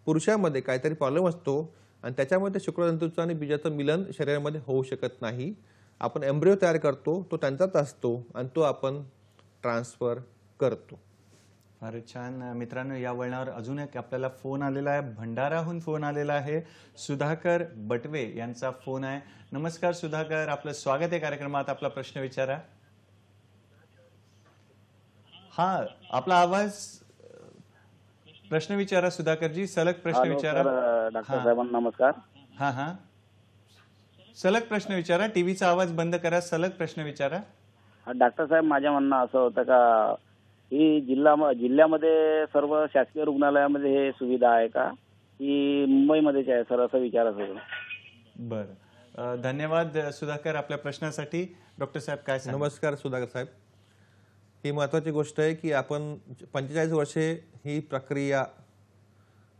पुरुषामध्ये काहीतरी प्रॉब्लेम असतो आणि त्याच्यामध्ये ते शुक्रतंतूचं आणि बीजाचं मिलन शरीरामध्ये होऊ शकत नाही. आपण एम्ब्रिओ तयार करतो, तो त्यांचाच असतो आणि तो आपण ट्रान्सफर करतो. फारच छान. मित्रांनो, या वळणावर अजून एक आपल्याला फोन आलेला आहे. भंडाराहून फोन आलेला आहे. सुधाकर बटवे यांचा फोन आहे. नमस्कार सुधाकर, आपलं स्वागत आहे कार्यक्रमात. आपला प्रश्न विचारा. हा, आपला आवाज, प्रश्न विचारा सुधाकरजी, सलग प्रश्न विचारा. डॉक्टर साहेबांना नमस्कार. हा हा, सलग प्रश्न विचारा. टीव्हीचा आवाज बंद करा. सलग प्रश्न विचारा. डॉक्टर साहेब, माझ्या म्हणणं असं होतं का ही जिल्ह्यामध्ये सर्व शासकीय रुग्णालयामध्ये हे सुविधा आहे का, की मुंबईमध्येच आहे सर, असं विचारायचं होतं. बरं, धन्यवाद सुधाकर आपल्या प्रश्नासाठी. डॉक्टर साहेब काय सांगा? नमस्कार सुधाकर साहेब. ही महत्त्वाची गोष्ट आहे की आपण 45 वर्षे ही प्रक्रिया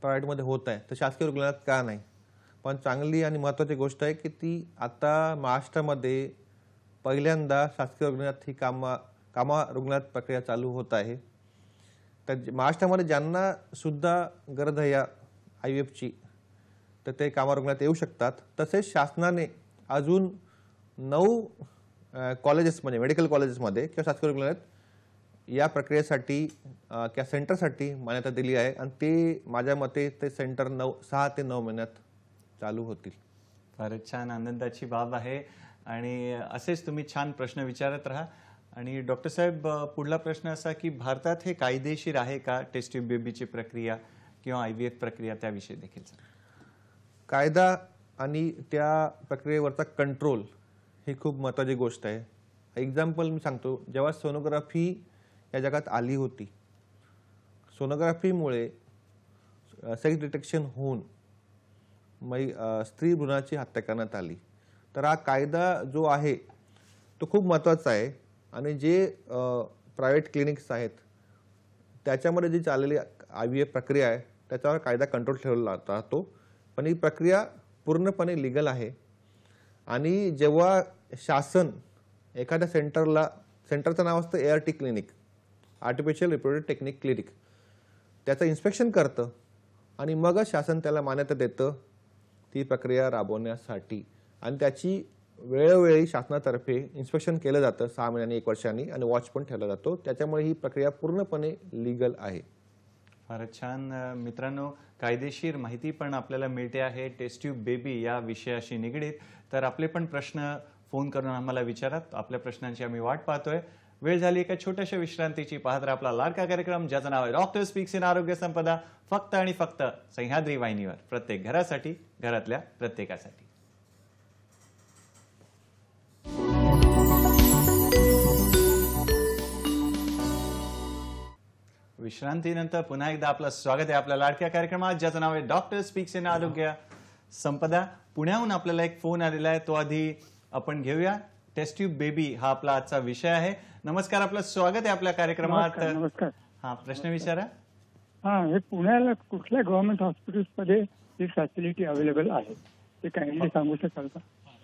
प्रायव्हेटमध्ये होत आहे, तर शासकीय रुग्णालयात का नाही. पण चांगली आणि महत्त्वाची गोष्ट आहे की ती आता महाराष्ट्रामध्ये पहिल्यांदा शासकीय रुग्णालयात ही कामा रुग्णालयात प्रक्रिया चालू होत आहे. तर महाराष्ट्रामध्ये ज्यांना सुद्धा गरज आहे या IVFची, तर ते कामा रुग्णालयात येऊ शकतात. तसेच शासनाने अजून 9 कॉलेजेस म्हणजे मेडिकल कॉलेजेसमध्ये किंवा शासकीय रुग्णालयात या प्रक्रियेसाठी किंवा सेंटरसाठी मान्यता दिली आहे आणि ते माझ्या मते ते सेंटर 6 ते 9 महिन्यात चालू होतील. फारच छान, आनंदाची बाब आहे. आणि असेच तुम्ही छान प्रश्न विचारत राहा. आणि डॉक्टर साहेब, पुढला प्रश्न असा की भारतात हे कायदेशीर आहे का, टेस्ट ट्यूब बेबीची प्रक्रिया किंवा IVF प्रक्रिया, त्याविषयी देखील सांगा. कायदा आणि त्या प्रक्रियेवरचा कंट्रोल ही खूप महत्त्वाची गोष्ट आहे. एक्झाम्पल मी सांगतो, जेव्हा सोनोग्राफी या जगात आली होती, सोनोग्राफीमुळे सेक्स डिटेक्शन होऊन स्त्री भ्रूणाची हत्या करण्यात आली. तर हा कायदा जो आहे तो खूप महत्त्वाचा आहे आणि जे प्रायव्हेट क्लिनिक्स आहेत त्याच्यामध्ये जी चाललेली IVF प्रक्रिया आहे त्याच्यावर कायदा कंट्रोल ठेवला राहतो. पण ही प्रक्रिया पूर्णपणे लिगल आहे. आणि जेव्हा शासन एखाद्या सेंटरचं नाव असतं ART clinic, artificial reproductive technique clinic, त्याचं इन्स्पेक्शन करतं आणि मगच शासन त्याला मान्यता देतं ती प्रक्रिया राबवण्यासाठी. आणि त्याची वेळोवेळी शासनातर्फे इन्स्पेक्शन केलं जातं 6 महिन्यांनी 1 वर्षांनी आणि वॉच पण ठेवला जातो. त्याच्यामुळे ही प्रक्रिया पूर्णपणे लीगल आहे. फारच छान. मित्रांनो, कायदेशीर माहिती पण आपल्याला मिळते आहे टेस्ट ट्यूब बेबी या विषयाशी निगडीत. तर आपले पण प्रश्न फोन करून आम्हाला विचारात. आपल्या प्रश्नांची आम्ही वाट पाहतोय. वेळ झाली एका छोट्याशा विश्रांतीची. पाहत राहा आपला लाडका कार्यक्रम ज्याचं नाव आहे डॉक्टर स्पीक्स इन आरोग्य संपदा, फक्त आणि फक्त सह्याद्री वाहिनीवर. प्रत्येक घरासाठी, घरातल्या प्रत्येकासाठी. विश्रांतीनंतर पुन्हा एकदा आपलं स्वागत आहे आपल्या लाडक्या कार्यक्रमात ज्याचं नाव आहे डॉक्टर स्पीक्स इन आरोग्य संपदा. पुण्याहून आपल्याला एक फोन आलेला आहे, तो आधी आपण घेऊया. टेस्ट ट्यूब बेबी हा आपला आजचा विषय आहे. नमस्कार, आपलं स्वागत आहे आपल्या कार्यक्रमात. नमस्कार. हा, प्रश्न विचारा. हा, हे पुण्याला कुठल्या गव्हर्नमेंट हॉस्पिटल्समध्ये ही फॅसिलिटी अवेलेबल आहे ते काइंडली सांगू शकाल का?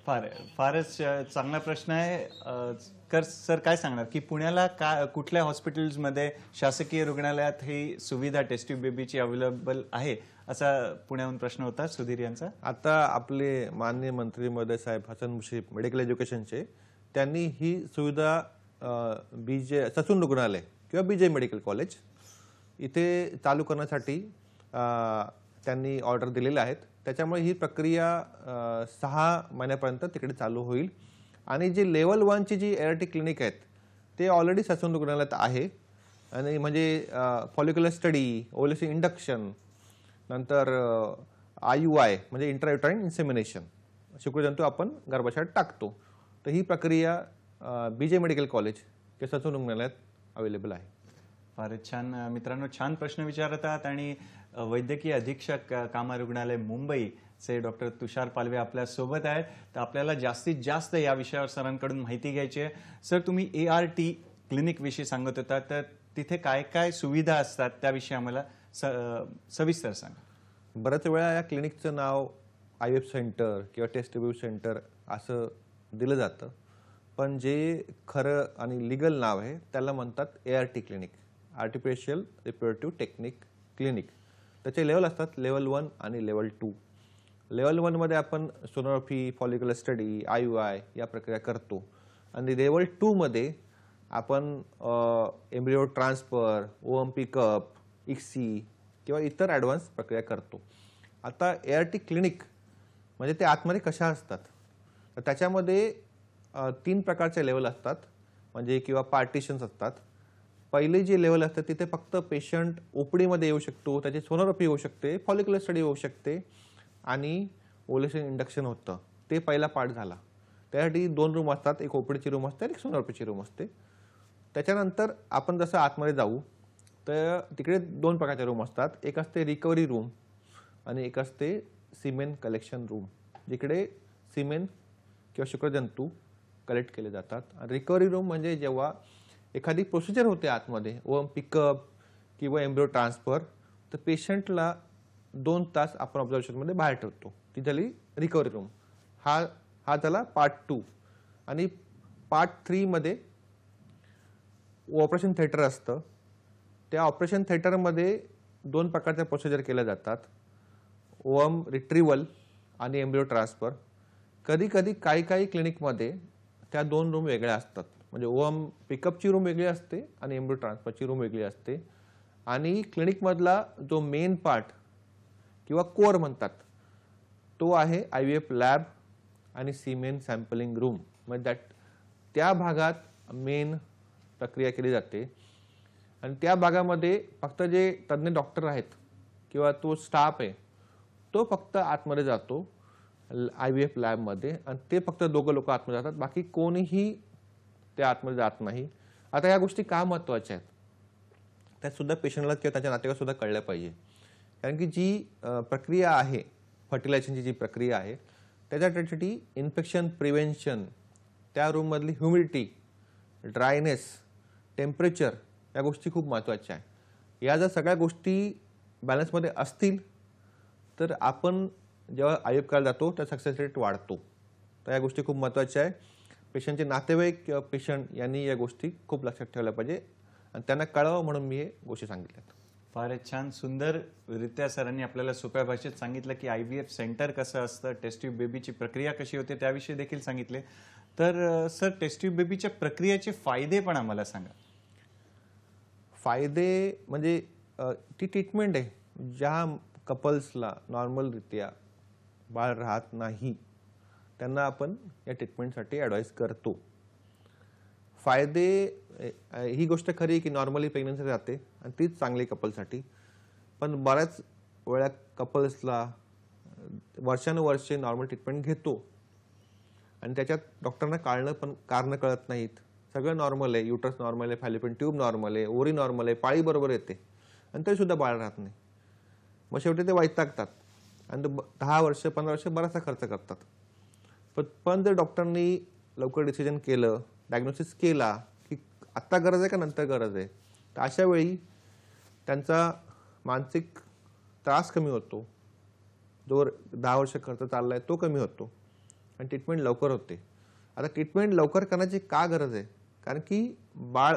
फारच चांगला प्रश्न आहे. सर काय सांगणार की पुण्याला कुठल्या हॉस्पिटल्समध्ये, शासकीय रुग्णालयात ही सुविधा टेस्ट ट्यूब बेबीची अवेलेबल आहे, असा पुण्याहून प्रश्न होता सुधीर यांचा. आता आपले माननीय मंत्री महोदय साहेब हसन मुश्रीफ मेडिकल एज्युकेशनचे, त्यांनी ही सुविधा ससून रुग्णालय किंवा BJ मेडिकल कॉलेज इथे चालू करण्यासाठी त्यांनी ऑर्डर दिलेले आहेत. त्याच्यामुळे ही प्रक्रिया 6 महिन्यापर्यंत तिकडे चालू होईल. आणि जे लेवल 1ची जी ART क्लिनिक आहेत ते ऑलरेडी ससून रुग्णालयात आहे. आणि म्हणजे फॉलिक्युलर स्टडी, ओव्ह्युलेशन इंडक्शन, नंतर IUI म्हणजे इंट्रायुट्राइन इन्सेमिनेशन, शुक्रजंतू आपण गर्भाशयात टाकतो. तर ही प्रक्रिया BJ मेडिकल कॉलेज किंवा ससून रुग्णालयात अवेलेबल आहे. फारच छान. मित्रांनो, छान प्रश्न विचारत आहात. आणि वैद्यकीय अधीक्षक कामा रुग्णालय मुंबईचे डॉक्टर तुषार पालवे आपल्या सोबत आहेत. तर आपल्याला जास्तीत जास्त या विषयावर सरांकडून माहिती घ्यायची आहे. सर, तुम्ही ART क्लिनिक विषयी सांगत होता, तर तिथे काय काय सुविधा असतात त्याविषयी आम्हाला सविस्तर सांगा. बऱ्याच वेळा या क्लिनिकचं नाव IVF सेंटर किंवा टेस्ट ट्यूब सेंटर असं दिलं जातं, पण जे खरं आणि लिगल नाव आहे त्याला म्हणतात ART clinic, artificial reproductive technique clinic. त्याचे लेवल असतात लेवल 1 आणि लेवल 2. लेवल 1 मध्ये आपण सोनोग्राफी, फॉलिक्युलर स्टडी, IUI या प्रक्रिया करतो. आणि लेवल 2 मध्ये आपण embryo transfer, OMP cup, ICSI किंवा इतर ॲडव्हान्स प्रक्रिया करतो. आता ART क्लिनिक म्हणजे ते आतमध्ये कशा असतात, तर त्याच्यामध्ये 3 प्रकारचे लेवल असतात म्हणजे किंवा पार्टिशन्स असतात. पहिली जी लेवल असते तिथे फक्त पेशंट OPD मध्ये येऊ शकतो, त्याची सोनोग्राफी होऊ शकते, फॉलिक्युलर स्टडी होऊ शकते आणि ओव्ह्युलेशन इंडक्शन होतं. ते पहिला पार्ट झाला. त्यासाठी 2 रूम असतात, एक OPDची रूम असते आणि एक सोनोग्राफीची रूम असते. त्याच्यानंतर आपण जसं आतमध्ये जाऊ तर तिकडे 2 प्रकारचे रूम असतात. एक असते रिकव्हरी रूम आणि एक असते सिमेन कलेक्शन रूम, जिकडे सिमेन किंवा शुक्रजंतू कलेक्ट केले जातात. रिकव्हरी रूम म्हणजे जेव्हा एखादी प्रोसिजर होते आतमध्ये, OMP कप किंवा एम्ब्रिओ ट्रान्सफर, तर पेशंटला 2 तास आपण ऑब्झर्वेशनमध्ये बाहेर ठेवतो. ती झाली रिकव्हरी रूम. हा झाला पार्ट 2. आणि पार्ट 3 मध्ये ऑपरेशन थिएटर असतं. त्या ऑपरेशन थिएटरमध्ये 2 प्रकारच्या प्रोसिजर केल्या जातात, ओम रिट्रीवल आणि एम्ब्रिओ ट्रान्सफर. कधी कधी काही क्लिनिकमध्ये त्या 2 रूम वेगळ्या असतात, म्हणजे ओम पिकअपची रूम वेगळी असते आणि एम्ब्रिओ ट्रान्सफरची रूम वेगळी असते. आणि क्लिनिकमधला जो मेन पार्ट किंवा कोर म्हणतात तो आहे IVF लॅब आणि सीमेन सॅम्पलिंग रूम. म्हणजे त्या भागात मेन प्रक्रिया केली जाते. आणि त्या भागामध्ये फक्त जे तज्ज्ञ डॉक्टर आहेत किंवा तो स्टाफ आहे तो फक्त आतमध्ये जातो IVF लॅबमध्ये, आणि ते फक्त 2 लोक आतमध्ये जातात, बाकी कोणीही त्या आतमध्ये जात नाही. आता या गोष्टी का महत्त्वाच्या आहेत त्यात सुद्धा पेशंटला किंवा त्याच्या नातेवाईकाला सुद्धा कळलं पाहिजे. कारण की जी प्रक्रिया आहे, फर्टिलायझेशनची जी प्रक्रिया आहे, त्याच्यासाठी इन्फेक्शन प्रिव्हेन्शन, त्या रूममधली ह्युमिडिटी, ड्रायनेस, टेम्परेचर या गोष्टी खूप महत्त्वाच्या आहे. या जर सगळ्या गोष्टी बॅलन्समध्ये असतील तर आपण जेव्हा IVF करायला जातो त्या सक्सेस रेट वाढतो. तर या गोष्टी खूप महत्त्वाच्या आहे. पेशंटचे नातेवाईक किंवा पेशंट यांनी या गोष्टी खूप लक्षात ठेवल्या पाहिजे आणि त्यांना कळावं म्हणून मी हे गोष्टी सांगितल्यात. फारच छान, सुंदररित्या सरांनी आपल्याला सोप्या भाषेत सांगितलं की IVF सेंटर कसं असतं, टेस्ट ट्यूब बेबीची प्रक्रिया कशी होते त्याविषयी देखील सांगितले. तर सर, टेस्ट ट्यूब बेबीच्या प्रक्रियेचे फायदे पण आम्हाला सांगा. फायदे म्हणजे ती ट्रीटमेंट आहे ज्या कपल्सला नॉर्मलरित्या बाळ राहत नाही त्यांना आपण या ट्रीटमेंटसाठी ॲडवाईस करतो. फायदे, ही गोष्ट खरी आहे की नॉर्मली प्रेग्नन्सी राहते आणि तीच चांगली कपलसाठी. पण बऱ्याच वेळा कपल्सला वर्षानुवर्षे नॉर्मल ट्रीटमेंट घेतो आणि त्याच्यात डॉक्टरांना कारणं कळत नाहीत. सगळं नॉर्मल आहे, युट्रस नॉर्मल आहे, फॅलोपियन ट्यूब नॉर्मल आहे, ओरी नॉर्मल आहे, पाळी बरोबर येते आणि तरीसुद्धा बाळ राहत नाही. मग शेवटी ते वैतागतात आणि 10 वर्ष 15 वर्ष बराचसा खर्च करतात. पण जर डॉक्टरांनी लवकर डिसिजन केलं, डायग्नोसिस केला की आत्ता गरज आहे का नंतर गरज आहे, तर अशा वेळी त्यांचा मानसिक त्रास कमी होतो, जो 10 वर्ष खर्च चालला आहे तो कमी होतो आणि ट्रीटमेंट लवकर होते. आता ट्रीटमेंट लवकर करण्याची का गरज आहे? कारण की बाळ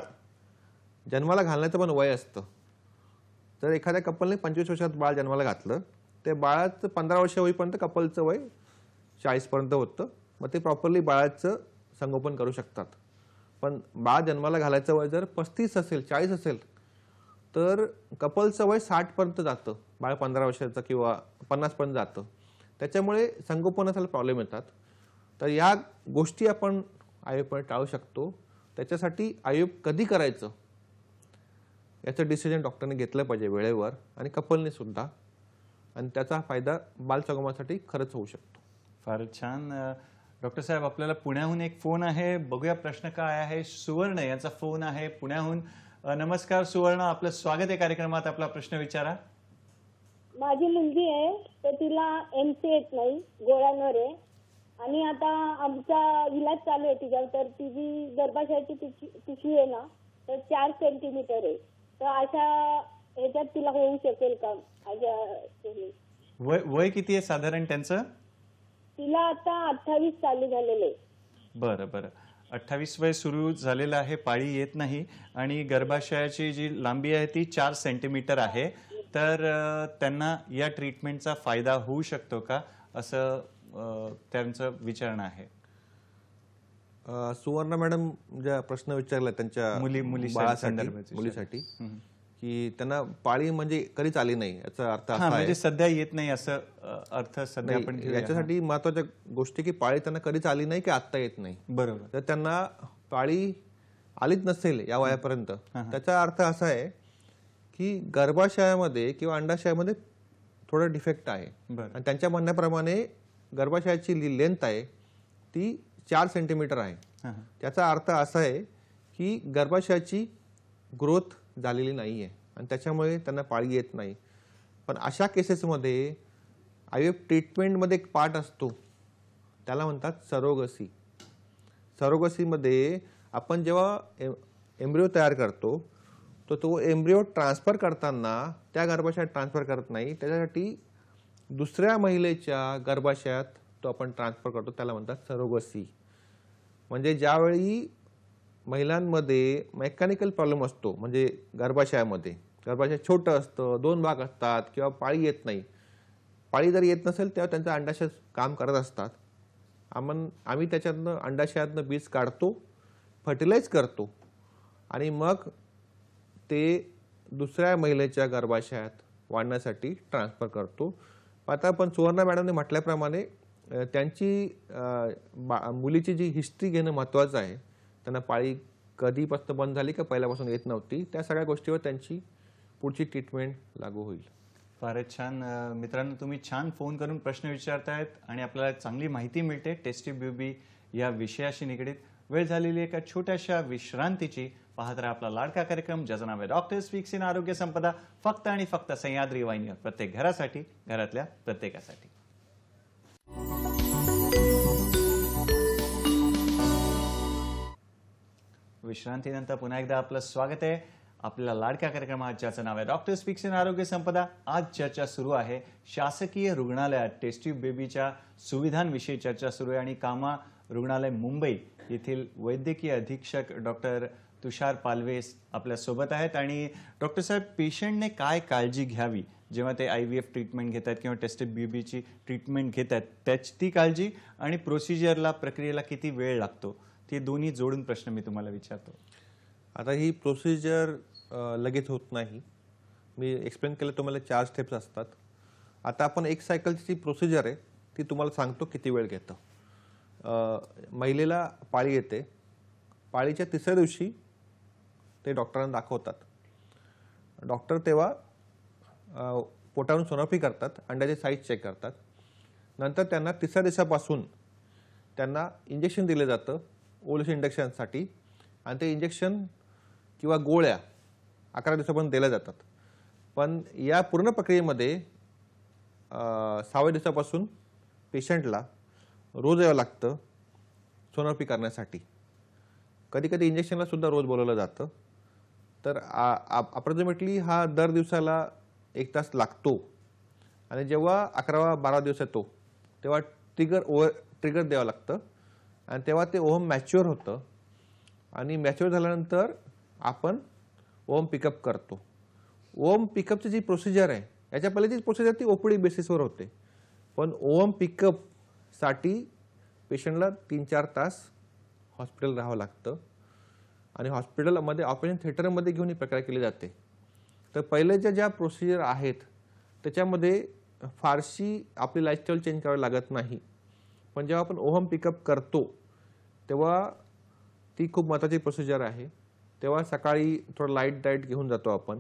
जन्माला घालण्याचं पण वय असतं. जर एखाद्या कपलने 25 वर्षात बाळ जन्माला घातलं ते बाळाचं 15 वर्ष होईपर्यंत कपलचं वय 40 पर्यंत होतं. मग ते प्रॉपरली बाळाचं संगोपन करू शकतात. पण बाळ जन्माला घालायचं वय जर 35 असेल, 40 असेल तर कपलचं वय 60 पर्यंत जातं, बाळ 15 वर्षाचं किंवा 50 पर्यंत जातं. त्याच्यामुळे संगोपनाचा प्रॉब्लेम येतात. तर या गोष्टी आपण IVF टाळू शकतो. त्याच्यासाठी IVF कधी करायचं याचं डिसिजन डॉक्टरने घेतलं पाहिजे वेळेवर आणि कपलने सुद्धा, आणि त्याचा फायदा बालसंगोपनासाठी खरंच होऊ शकतो. फारच छान. डॉक्टर साहेब, आपल्याला पुण्याहून एक फोन आहे, बघूया प्रश्न काय आहे. सुवर्ण यांचा फोन आहे पुण्याहून. नमस्कार सुवर्ण, आपलं स्वागत आहे कार्यक्रमात. आपला प्रश्न विचारा. माझी मुलगी आहे तर तिला MC येत नाही, गोळ्यांवर आहे आणि आता आमचा इलाज चालू आहे तिच्यावर. तर तिची गर्भाशयाची पिशवी आहे ना तर 4 सेंटीमीटर आहे. तर अशा ह्याच्यात तिला होऊ शकेल का? वय किती आहे साधारण त्यांचं? तिला आता 28 चालू झालेलं आहे. बरं बरं, 28 वय सुरू झालेलं आहे, पाळी येत नाही आणि गर्भाशयाची जी लांबी आहे ती 4 सेंटीमीटर आहे. तर त्यांना या ट्रीटमेंटचा फायदा होऊ शकतो का? असं त्यांचं विचारणं आहे. सुवर्णा मॅडम ज्या प्रश्न विचारला त्यांच्या मुलीसाठी बाळासाठी, संदर्भात मुलीसाठी, की त्यांना पाळी म्हणजे कधीच आली नाही याचा अर्थ असा म्हणजे आहे. सध्या येत नाही असं अर्थ सध्या आपण नाही, घेऊया. याच्यासाठी महत्वाच्या गोष्टी की पाळी त्यांना कधीच आली नाही की आत्ता येत नाही. बरोबर. तर त्यांना पाळी आलीच नसेल या वयापर्यंत, त्याचा अर्थ असा आहे की गर्भाशयामध्ये किंवा अंडाशयामध्ये थोडा डिफेक्ट आहे. बरं. आणि त्यांच्या म्हणण्याप्रमाणे गर्भाशयाची लेंथ आहे ती 4 सेंटीमीटर आहे. त्याचा अर्थ असा आहे की गर्भाशयाची ग्रोथ झालेली नाहीये आणि त्याच्यामुळे त्यांना पाळी येत नाही. पण अशा केसेसमध्ये IVF ट्रीटमेंटमध्ये एक पार्ट असतो, त्याला म्हणतात सरोगसी. सरोगसीमध्ये आपण जेव्हा एम्ब्रिओ तयार करतो तर तो एम्ब्रिओ ट्रान्सफर करताना त्या गर्भाशयात ट्रान्सफर करत नाही, त्याच्यासाठी दुसऱ्या महिलेच्या गर्भाशयात तो आपण ट्रान्सफर करतो, त्याला म्हणतात सरोगसी. म्हणजे ज्यावेळी महिलांमध्ये मेकॅनिकल प्रॉब्लेम असतो, म्हणजे गर्भाशयामध्ये गर्भाशय छोटं असतं, 2 भाग असतात किंवा पाळी येत नाही, पाळी जर येत नसेल तेव्हा त्यांचं अंडाशय काम करत असतात. आम्ही त्याच्यातनं अंडाशयातनं बीज काढतो, फर्टिलाइज करतो आणि मग ते दुसऱ्या महिलेच्या गर्भाशयात वाढण्यासाठी ट्रान्सफर करतो. आता आपण सुवर्णा मॅडमने म्हटल्याप्रमाणे त्यांची मुलीची जी हिस्ट्री घेणं महत्त्वाचं आहे. त्यांना पाळी कधीपासून बंद झाली का पहिल्यापासून येत नव्हती, त्या सगळ्या गोष्टीवर त्यांची पुढची ट्रीटमेंट लागू होईल. फारच छान. मित्रांनो, तुम्ही छान फोन करून प्रश्न विचारतायत आणि आपल्याला चांगली माहिती मिळते टेस्टी बेबी या विषयाशी निगडीत. वेळ झालेली एका छोट्याशा विश्रांतीची. पाहत राहा आपला लाडका कार्यक्रम ज्याचं नाव आहे डॉक्टर स्पीक्स इन आरोग्य संपदा, फक्त आणि फक्त सह्याद्री वाहिनीवर, प्रत्येक घरासाठी, घरातल्या प्रत्येकासाठी. विश्रांतीनंतर पुन्हा एकदा आपलं स्वागत आहे आपल्या लाडक्या कार्यक्रमात ज्याचं नाव आहे डॉक्टर स्पीक्स इन आरोग्य संपदा. आज चर्चा सुरू आहे शासकीय रुग्णालयात टेस्टी बेबीच्या सुविधांविषयी चर्चा सुरू आहे आणि कामा रुग्णालय मुंबई येथील वैद्यकीय अधीक्षक डॉक्टर तुषार पालवे आपल्या सोबत आहेत. आणि डॉक्टर साहेब, पेशंटने काय काळजी घ्यावी जेव्हा ते IVF ट्रीटमेंट घेतात किंवा टेस्टेड बेबीची ट्रीटमेंट घेतात, त्याची ती काळजी आणि प्रोसिजरला, प्रक्रियेला किती वेळ लागतो, ते दोन्ही जोडून प्रश्न मी तुम्हाला विचारतो. आता ही प्रोसिजर लगेच होत नाही. मी एक्सप्लेन केलं तुम्हाला 4 स्टेप्स असतात. आता आपण एक सायकलची प्रोसिजर आहे ती तुम्हाला सांगतो किती वेळ घेतं. महिलेला पाळी येते, पाळीच्या 3ऱ्या दिवशी ते डॉक्टरांना दाखवतात. डॉक्टर तेव्हा पोटावरून सोनोग्राफी करतात, अंड्याचे साईज चेक करतात. नंतर त्यांना 3ऱ्या दिवसापासून त्यांना इंजेक्शन दिलं जातं ओव्ह्युलेशन इंडक्शनसाठी आणि ते इंजेक्शन किंवा गोळ्या 11 दिवसापर्यंत दिल्या जातात. पण या पूर्ण प्रक्रियेमध्ये 6व्या दिवसापासून पेशंटला रोज यावं लागतं सोनोग्राफी करण्यासाठी. कधी कधी इंजेक्शनला सुद्धा रोज बोलवलं जातं. तर अप्रॉक्सिमेटली हा दर दिवसाला 1 तास लागतो. आणि जेव्हा 11वा-12वा दिवस येतो तेव्हा ट्रिगर द्यावं लागतं आणि तेव्हा ते ओव्हम मॅच्युअर होतं आणि मॅच्युअर झाल्यानंतर आपण ओव्हम पिकअप करतो. ओव्हम पिकअपची जी प्रोसिजर आहे, याच्या पहिल्याची प्रोसिजर ती OPD बेसिसवर होते. पण ओव्हम पिकअपसाठी पेशंटला 3-4 तास हॉस्पिटल राहावं लागतं आणि हॉस्पिटलमध्ये ऑपरेशन थिएटरमध्ये घेऊन ही प्रक्रिया केली जाते. तर पहिल्याच्या ज्या प्रोसिजर आहेत त्याच्यामध्ये फारशी आपली लाईफस्टाईल चेंज करावी लागत नाही. पण जेव्हा आपण ओव्हम पिकअप करतो तेव्हा ती खूप महत्त्वाची प्रोसिजर आहे. तेव्हा सकाळी थोडं लाईट डाएट घेऊन जातो आपण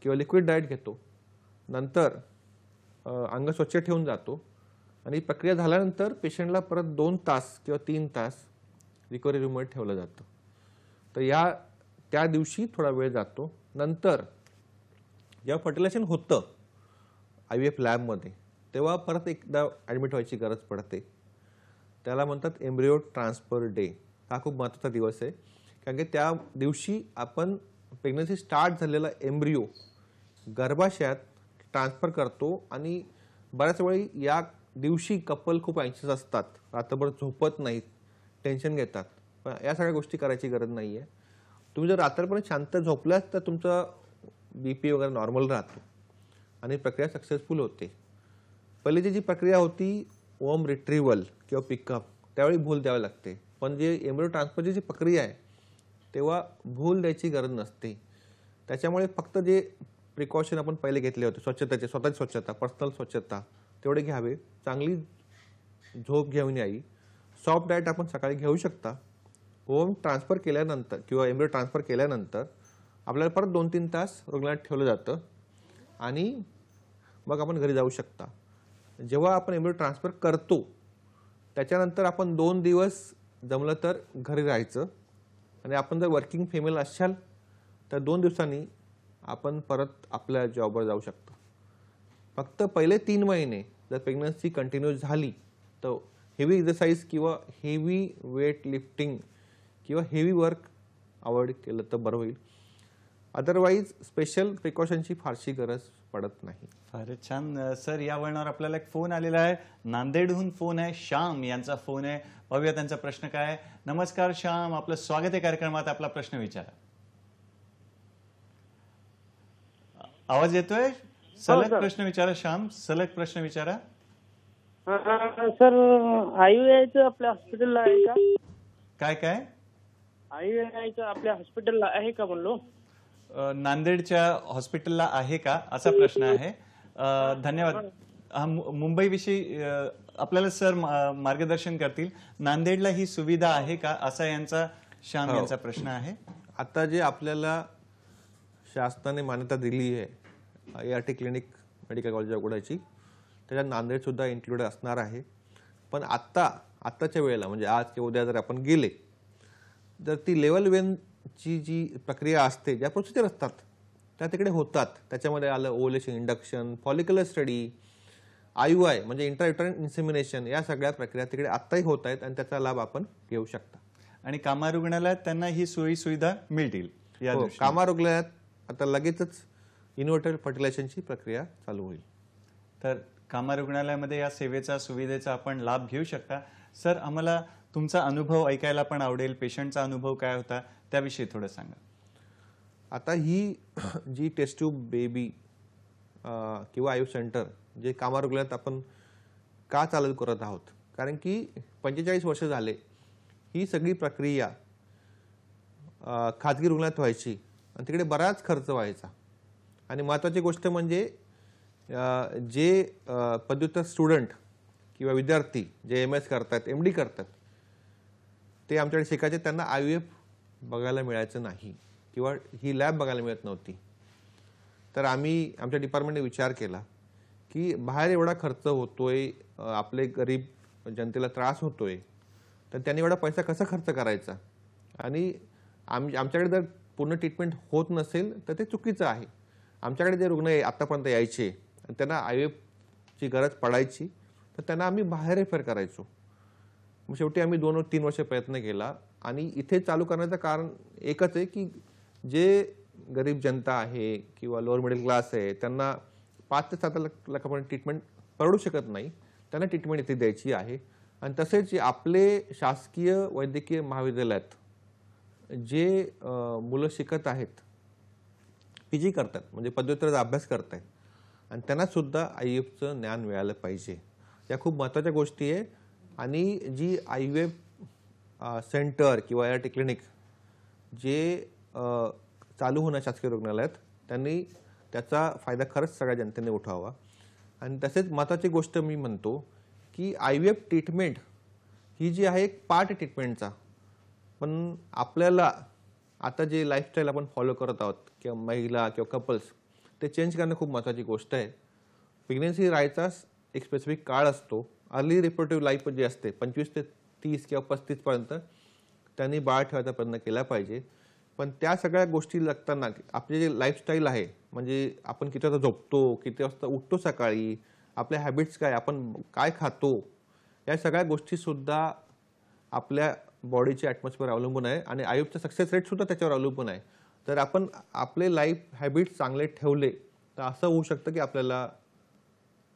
किंवा लिक्विड डाएट घेतो. नंतर अंग स्वच्छ ठेवून जातो आणि प्रक्रिया झाल्यानंतर पेशंटला परत 2 तास किंवा 3 तास रिकव्हरी रूममध्ये ठेवलं जातं. तर त्या दिवशी थोडा वेळ जातो. नंतर जेव्हा फर्टिलायझेशन होतं IVF लॅबमध्ये तेव्हा परत एकदा ॲडमिट व्हायची गरज पडते. त्याला म्हणतात एम्ब्रिओ ट्रान्सफर डे. हा खूप महत्त्वाचा दिवस आहे कारण की त्या दिवशी आपण प्रेग्नन्सी स्टार्ट झालेला एम्ब्रिओ गर्भाशयात ट्रान्सफर करतो. आणि बऱ्याच वेळी या दिवशी कपल खूप अँक्शियस असतात, रात्रभर झोपत नाहीत, टेन्शन घेतात. पण या सगळ्या गोष्टी करायची गरज नाही आहे. तुम्ही जर रात्रपर्यंत शांत झोपलात तर तुमचा BP वगैरे नॉर्मल राहतो आणि प्रक्रिया सक्सेसफुल होते. पहिलीची जी प्रक्रिया होती ओम रिट्रीवल किंवा पिकअप, त्यावेळी भूल द्यावी लागते. पण जे एम्ब्रियो ट्रान्सफरची जी प्रक्रिया आहे तेव्हा भूल द्यायची गरज नसते. त्याच्यामुळे फक्त जे प्रिकॉशन आपण पहिले घेतले होते, स्वच्छतेचे, स्वतःची स्वच्छता, पर्सनल स्वच्छता तेवढे घ्यावे. चांगली झोप घेऊन यावी. सॉफ्ट डाएट आपण सकाळी घेऊ शकता. ओम ट्रान्सफर केल्यानंतर किंवा एम्ब्रियो ट्रान्सफर केल्यानंतर आपल्याला परत 2-3 तास रुग्णालयात ठेवलं जातं आणि मग आपण घरी जाऊ शकता. जेव्हा आपण एम्ब्रियो ट्रान्सफर करतो त्याच्यानंतर आपण 2 दिवस जमलं तर घरी राहायचं आणि आपण जर वर्किंग फिमेल असाल तर 2 दिवसांनी आपण परत आपल्या जॉबवर जाऊ शकतो. फक्त पहिले 3 महिने जर प्रेग्नन्सी कंटिन्यू झाली तर हेवी एक्सरसाइज किंवा हेवी वेट लिफ्टिंग किंवा हेवी वर्क अवॉइड केलं तर बरं होईल. अदरवाईज स्पेशल प्रिकॉशनची फारशी गरज पडत नाही. फारच छान सर. या वळणावर आपल्याला एक फोन आलेला आहे. नांदेडहून फोन आहे. श्याम यांचा फोन आहे. पाहूया त्यांचा प्रश्न काय आहे. नमस्कार श्याम, आपलं स्वागत आहे कार्यक्रमात. आपला प्रश्न विचारा. आवाज येतोय? सलग प्रश्न विचारा श्याम, सलग प्रश्न विचारा. सर आयुर्वेदाचं आपल्या हॉस्पिटलला आहे का? काय काय? आयुर्वेदाचं आपल्या हॉस्पिटलला आहे का म्हणलो? नांदेडच्या हॉस्पिटलला आहे का असा प्रश्न आहे. धन्यवाद. मुंबईविषयी आपल्याला सर मार्गदर्शन करतील. नांदेडला ही सुविधा आहे का असा यांचा श्याम यांचा प्रश्न आहे. आता जे आपल्याला शासनाने मान्यता दिली आहे ART क्लिनिक मेडिकल कॉलेज उघडायची, त्याच्यात नांदेड सुद्धा इन्क्लूड असणार आहे. पण आत्ताच्या वेळेला म्हणजे आज किंवा उद्या जर आपण गेले तर ती लेवल 1 ची जी प्रक्रिया असते, ज्या प्रोसिजर असतात त्या तिकडे होतात. त्याच्यामध्ये आलं ovulation induction, follicular study, IUI म्हणजे इंट्रायुटराइन इन्सेमिनेशन, या सगळ्या प्रक्रिया तिकडे आत्ताही होत आहेत आणि त्याचा लाभ आपण घेऊ शकता. आणि कामा रुग्णालयात त्यांना ही सोयी सुविधा मिळतील. या कामा रुग्णालयात आता लगेचच इन्व्हर्टर फर्टिलायझेशनची प्रक्रिया चालू होईल. तर कामा रुग्णालयामध्ये या सेवेचा सुविधेचा आपण लाभ घेऊ शकता. सर, आम्हाला तुमचा अनुभव ऐकायला पण आवडेल. पेशंटचा अनुभव काय होता त्याविषयी थोडं सांगा. आता ही जी टेस्ट ट्यूब बेबी किंवा आयु सेंटर जे कामा रुग्णालयात आपण का चालू करत आहोत, कारण की 45 वर्ष झाले ही सगळी प्रक्रिया खाजगी रुग्णालयात व्हायची आणि तिकडे बराच खर्च व्हायचा. आणि महत्त्वाची गोष्ट म्हणजे जे पदव्युत्तर स्टुडंट किंवा विद्यार्थी जे MS करतात, MD करतात, ते आमच्याकडे शिकायचे, त्यांना IVF बघायला मिळायचं नाही किंवा ही लॅब बघायला मिळत नव्हती. तर आम्ही आमच्या डिपार्टमेंटने विचार केला की बाहेर एवढा खर्च होतोय, आपले गरीब जनतेला त्रास होतोय, तर त्यांनी एवढा पैसा कसा खर्च करायचा. आणि आमच्याकडे जर पूर्ण ट्रीटमेंट होत नसेल तर ते चुकीचं आहे. आमच्याकडे जे रुग्ण आतापर्यंत यायचे आणि त्यांना IVFची गरज पडायची तर त्यांना आम्ही बाहेर रेफर करायचो. मग शेवटी आम्ही 2-3 वर्ष प्रयत्न केला आणि इथे चालू करण्याचं कारण एकच आहे की जे गरीब जनता आहे किंवा लोअर मिडल क्लास आहे त्यांना 5 ते 7 लाखापर्यंत ट्रीटमेंट परवडू शकत नाही, त्यांना ट्रीटमेंट इथे द्यायची आहे. आणि तसेच आपले शासकीय वैद्यकीय महाविद्यालयात जे मुलं शिकत आहेत, PG करतात म्हणजे पदव्युत्तराचा अभ्यास करतायत, आणि त्यांना सुद्धा IVFचं ज्ञान मिळालं पाहिजे. या खूप महत्त्वाच्या गोष्टी आहे. आणि जी IVF सेंटर किंवा ART क्लिनिक जे चालू होणार शासकीय रुग्णालयात, त्यांनी त्याचा फायदा खरंच सगळ्या जनतेने उठवावा. आणि तसेच महत्त्वाची गोष्ट मी म्हणतो की IVF ट्रीटमेंट ही जी आहे एक पार्ट ट्रीटमेंटचा, पण आपल्याला आता जे लाईफस्टाईल आपण फॉलो करत आहोत किंवा महिला किंवा कपल्स, ते चेंज करणं खूप महत्त्वाची गोष्ट आहे. प्रेग्नन्सी राहायचा एक स्पेसिफिक काळ असतो. अर्ली रिप्रोडक्टिव्ह लाईफ जी असते 25 ते 30 किंवा 35 पर्यंत त्यांनी बाळ ठेवायचा प्रयत्न केला पाहिजे. पण त्या सगळ्या गोष्टी लागताना आपले जे लाईफस्टाईल आहे, म्हणजे आपण किती वाजता झोपतो, किती वाजता उठतो सकाळी, आपल्या हॅबिट्स काय, आपण काय खातो, या सगळ्या गोष्टीसुद्धा आपल्या बॉडीचे ॲटमॉस्फिअर अवलंबून आहे आणि IVFचा सक्सेस रेटसुद्धा त्याच्यावर अवलंबून आहे. तर आपण आपले लाईफ हॅबिट्स चांगले ठेवले तर असं होऊ शकतं की आपल्याला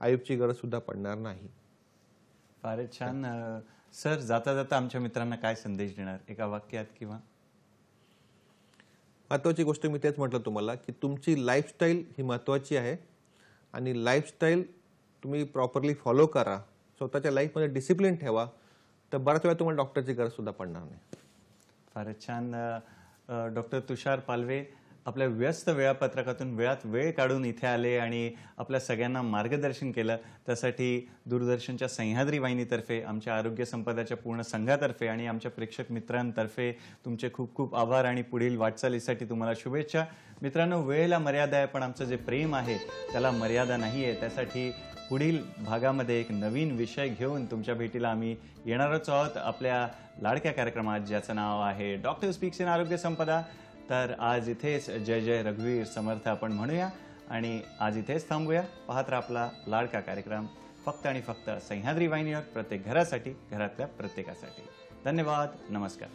IVFची गरजसुद्धा पडणार नाही. फारच छान. सर, जाता जाता आमच्या मित्रांना काय संदेश देणार एका वाक्यात किंवा? महत्त्वाची गोष्ट मी तेच म्हटलं तुम्हाला की तुमची लाईफस्टाईल ही महत्त्वाची आहे आणि लाईफस्टाईल तुम्ही प्रॉपरली फॉलो करा, स्वतःच्या लाईफमध्ये डिसिप्लिन ठेवा, तर बऱ्याच वेळा तुम्हाला डॉक्टरची गरज सुद्धा पडणार नाही. फारच छान. डॉक्टर तुषार पालवे आपल्या व्यस्त वेळापत्रकातून वेळात वेळ काढून इथे आले आणि आपल्या सगळ्यांना मार्गदर्शन केलं. त्यासाठी दूरदर्शनच्या सह्याद्री वाहिनीतर्फे, आमच्या आरोग्य संपदाच्या पूर्ण संघातर्फे आणि आमच्या प्रेक्षक मित्रांतर्फे तुमचे खूप खूप आभार आणि पुढील वाटचालीसाठी तुम्हाला शुभेच्छा. मित्रांनो, वेळेला मर्यादा आहे, पण आमचं जे प्रेम आहे त्याला मर्यादा नाही आहे. त्यासाठी पुढील भागामध्ये एक नवीन विषय घेऊन तुमच्या भेटीला आम्ही येणारच आहोत आपल्या लाडक्या कार्यक्रमात, ज्याचं नाव आहे डॉक्टर स्पीक्स इन आरोग्य संपदा. तर आज इथेच जय जय रघुवीर समर्थ आपण म्हणूया आणि आज इथेच थांबूया. पाहत राहा आपला लाडका कार्यक्रम फक्त आणि फक्त सह्याद्री वाहिनीवर, प्रत्येक घरासाठी, घरातल्या प्रत्येकासाठी. धन्यवाद. नमस्कार.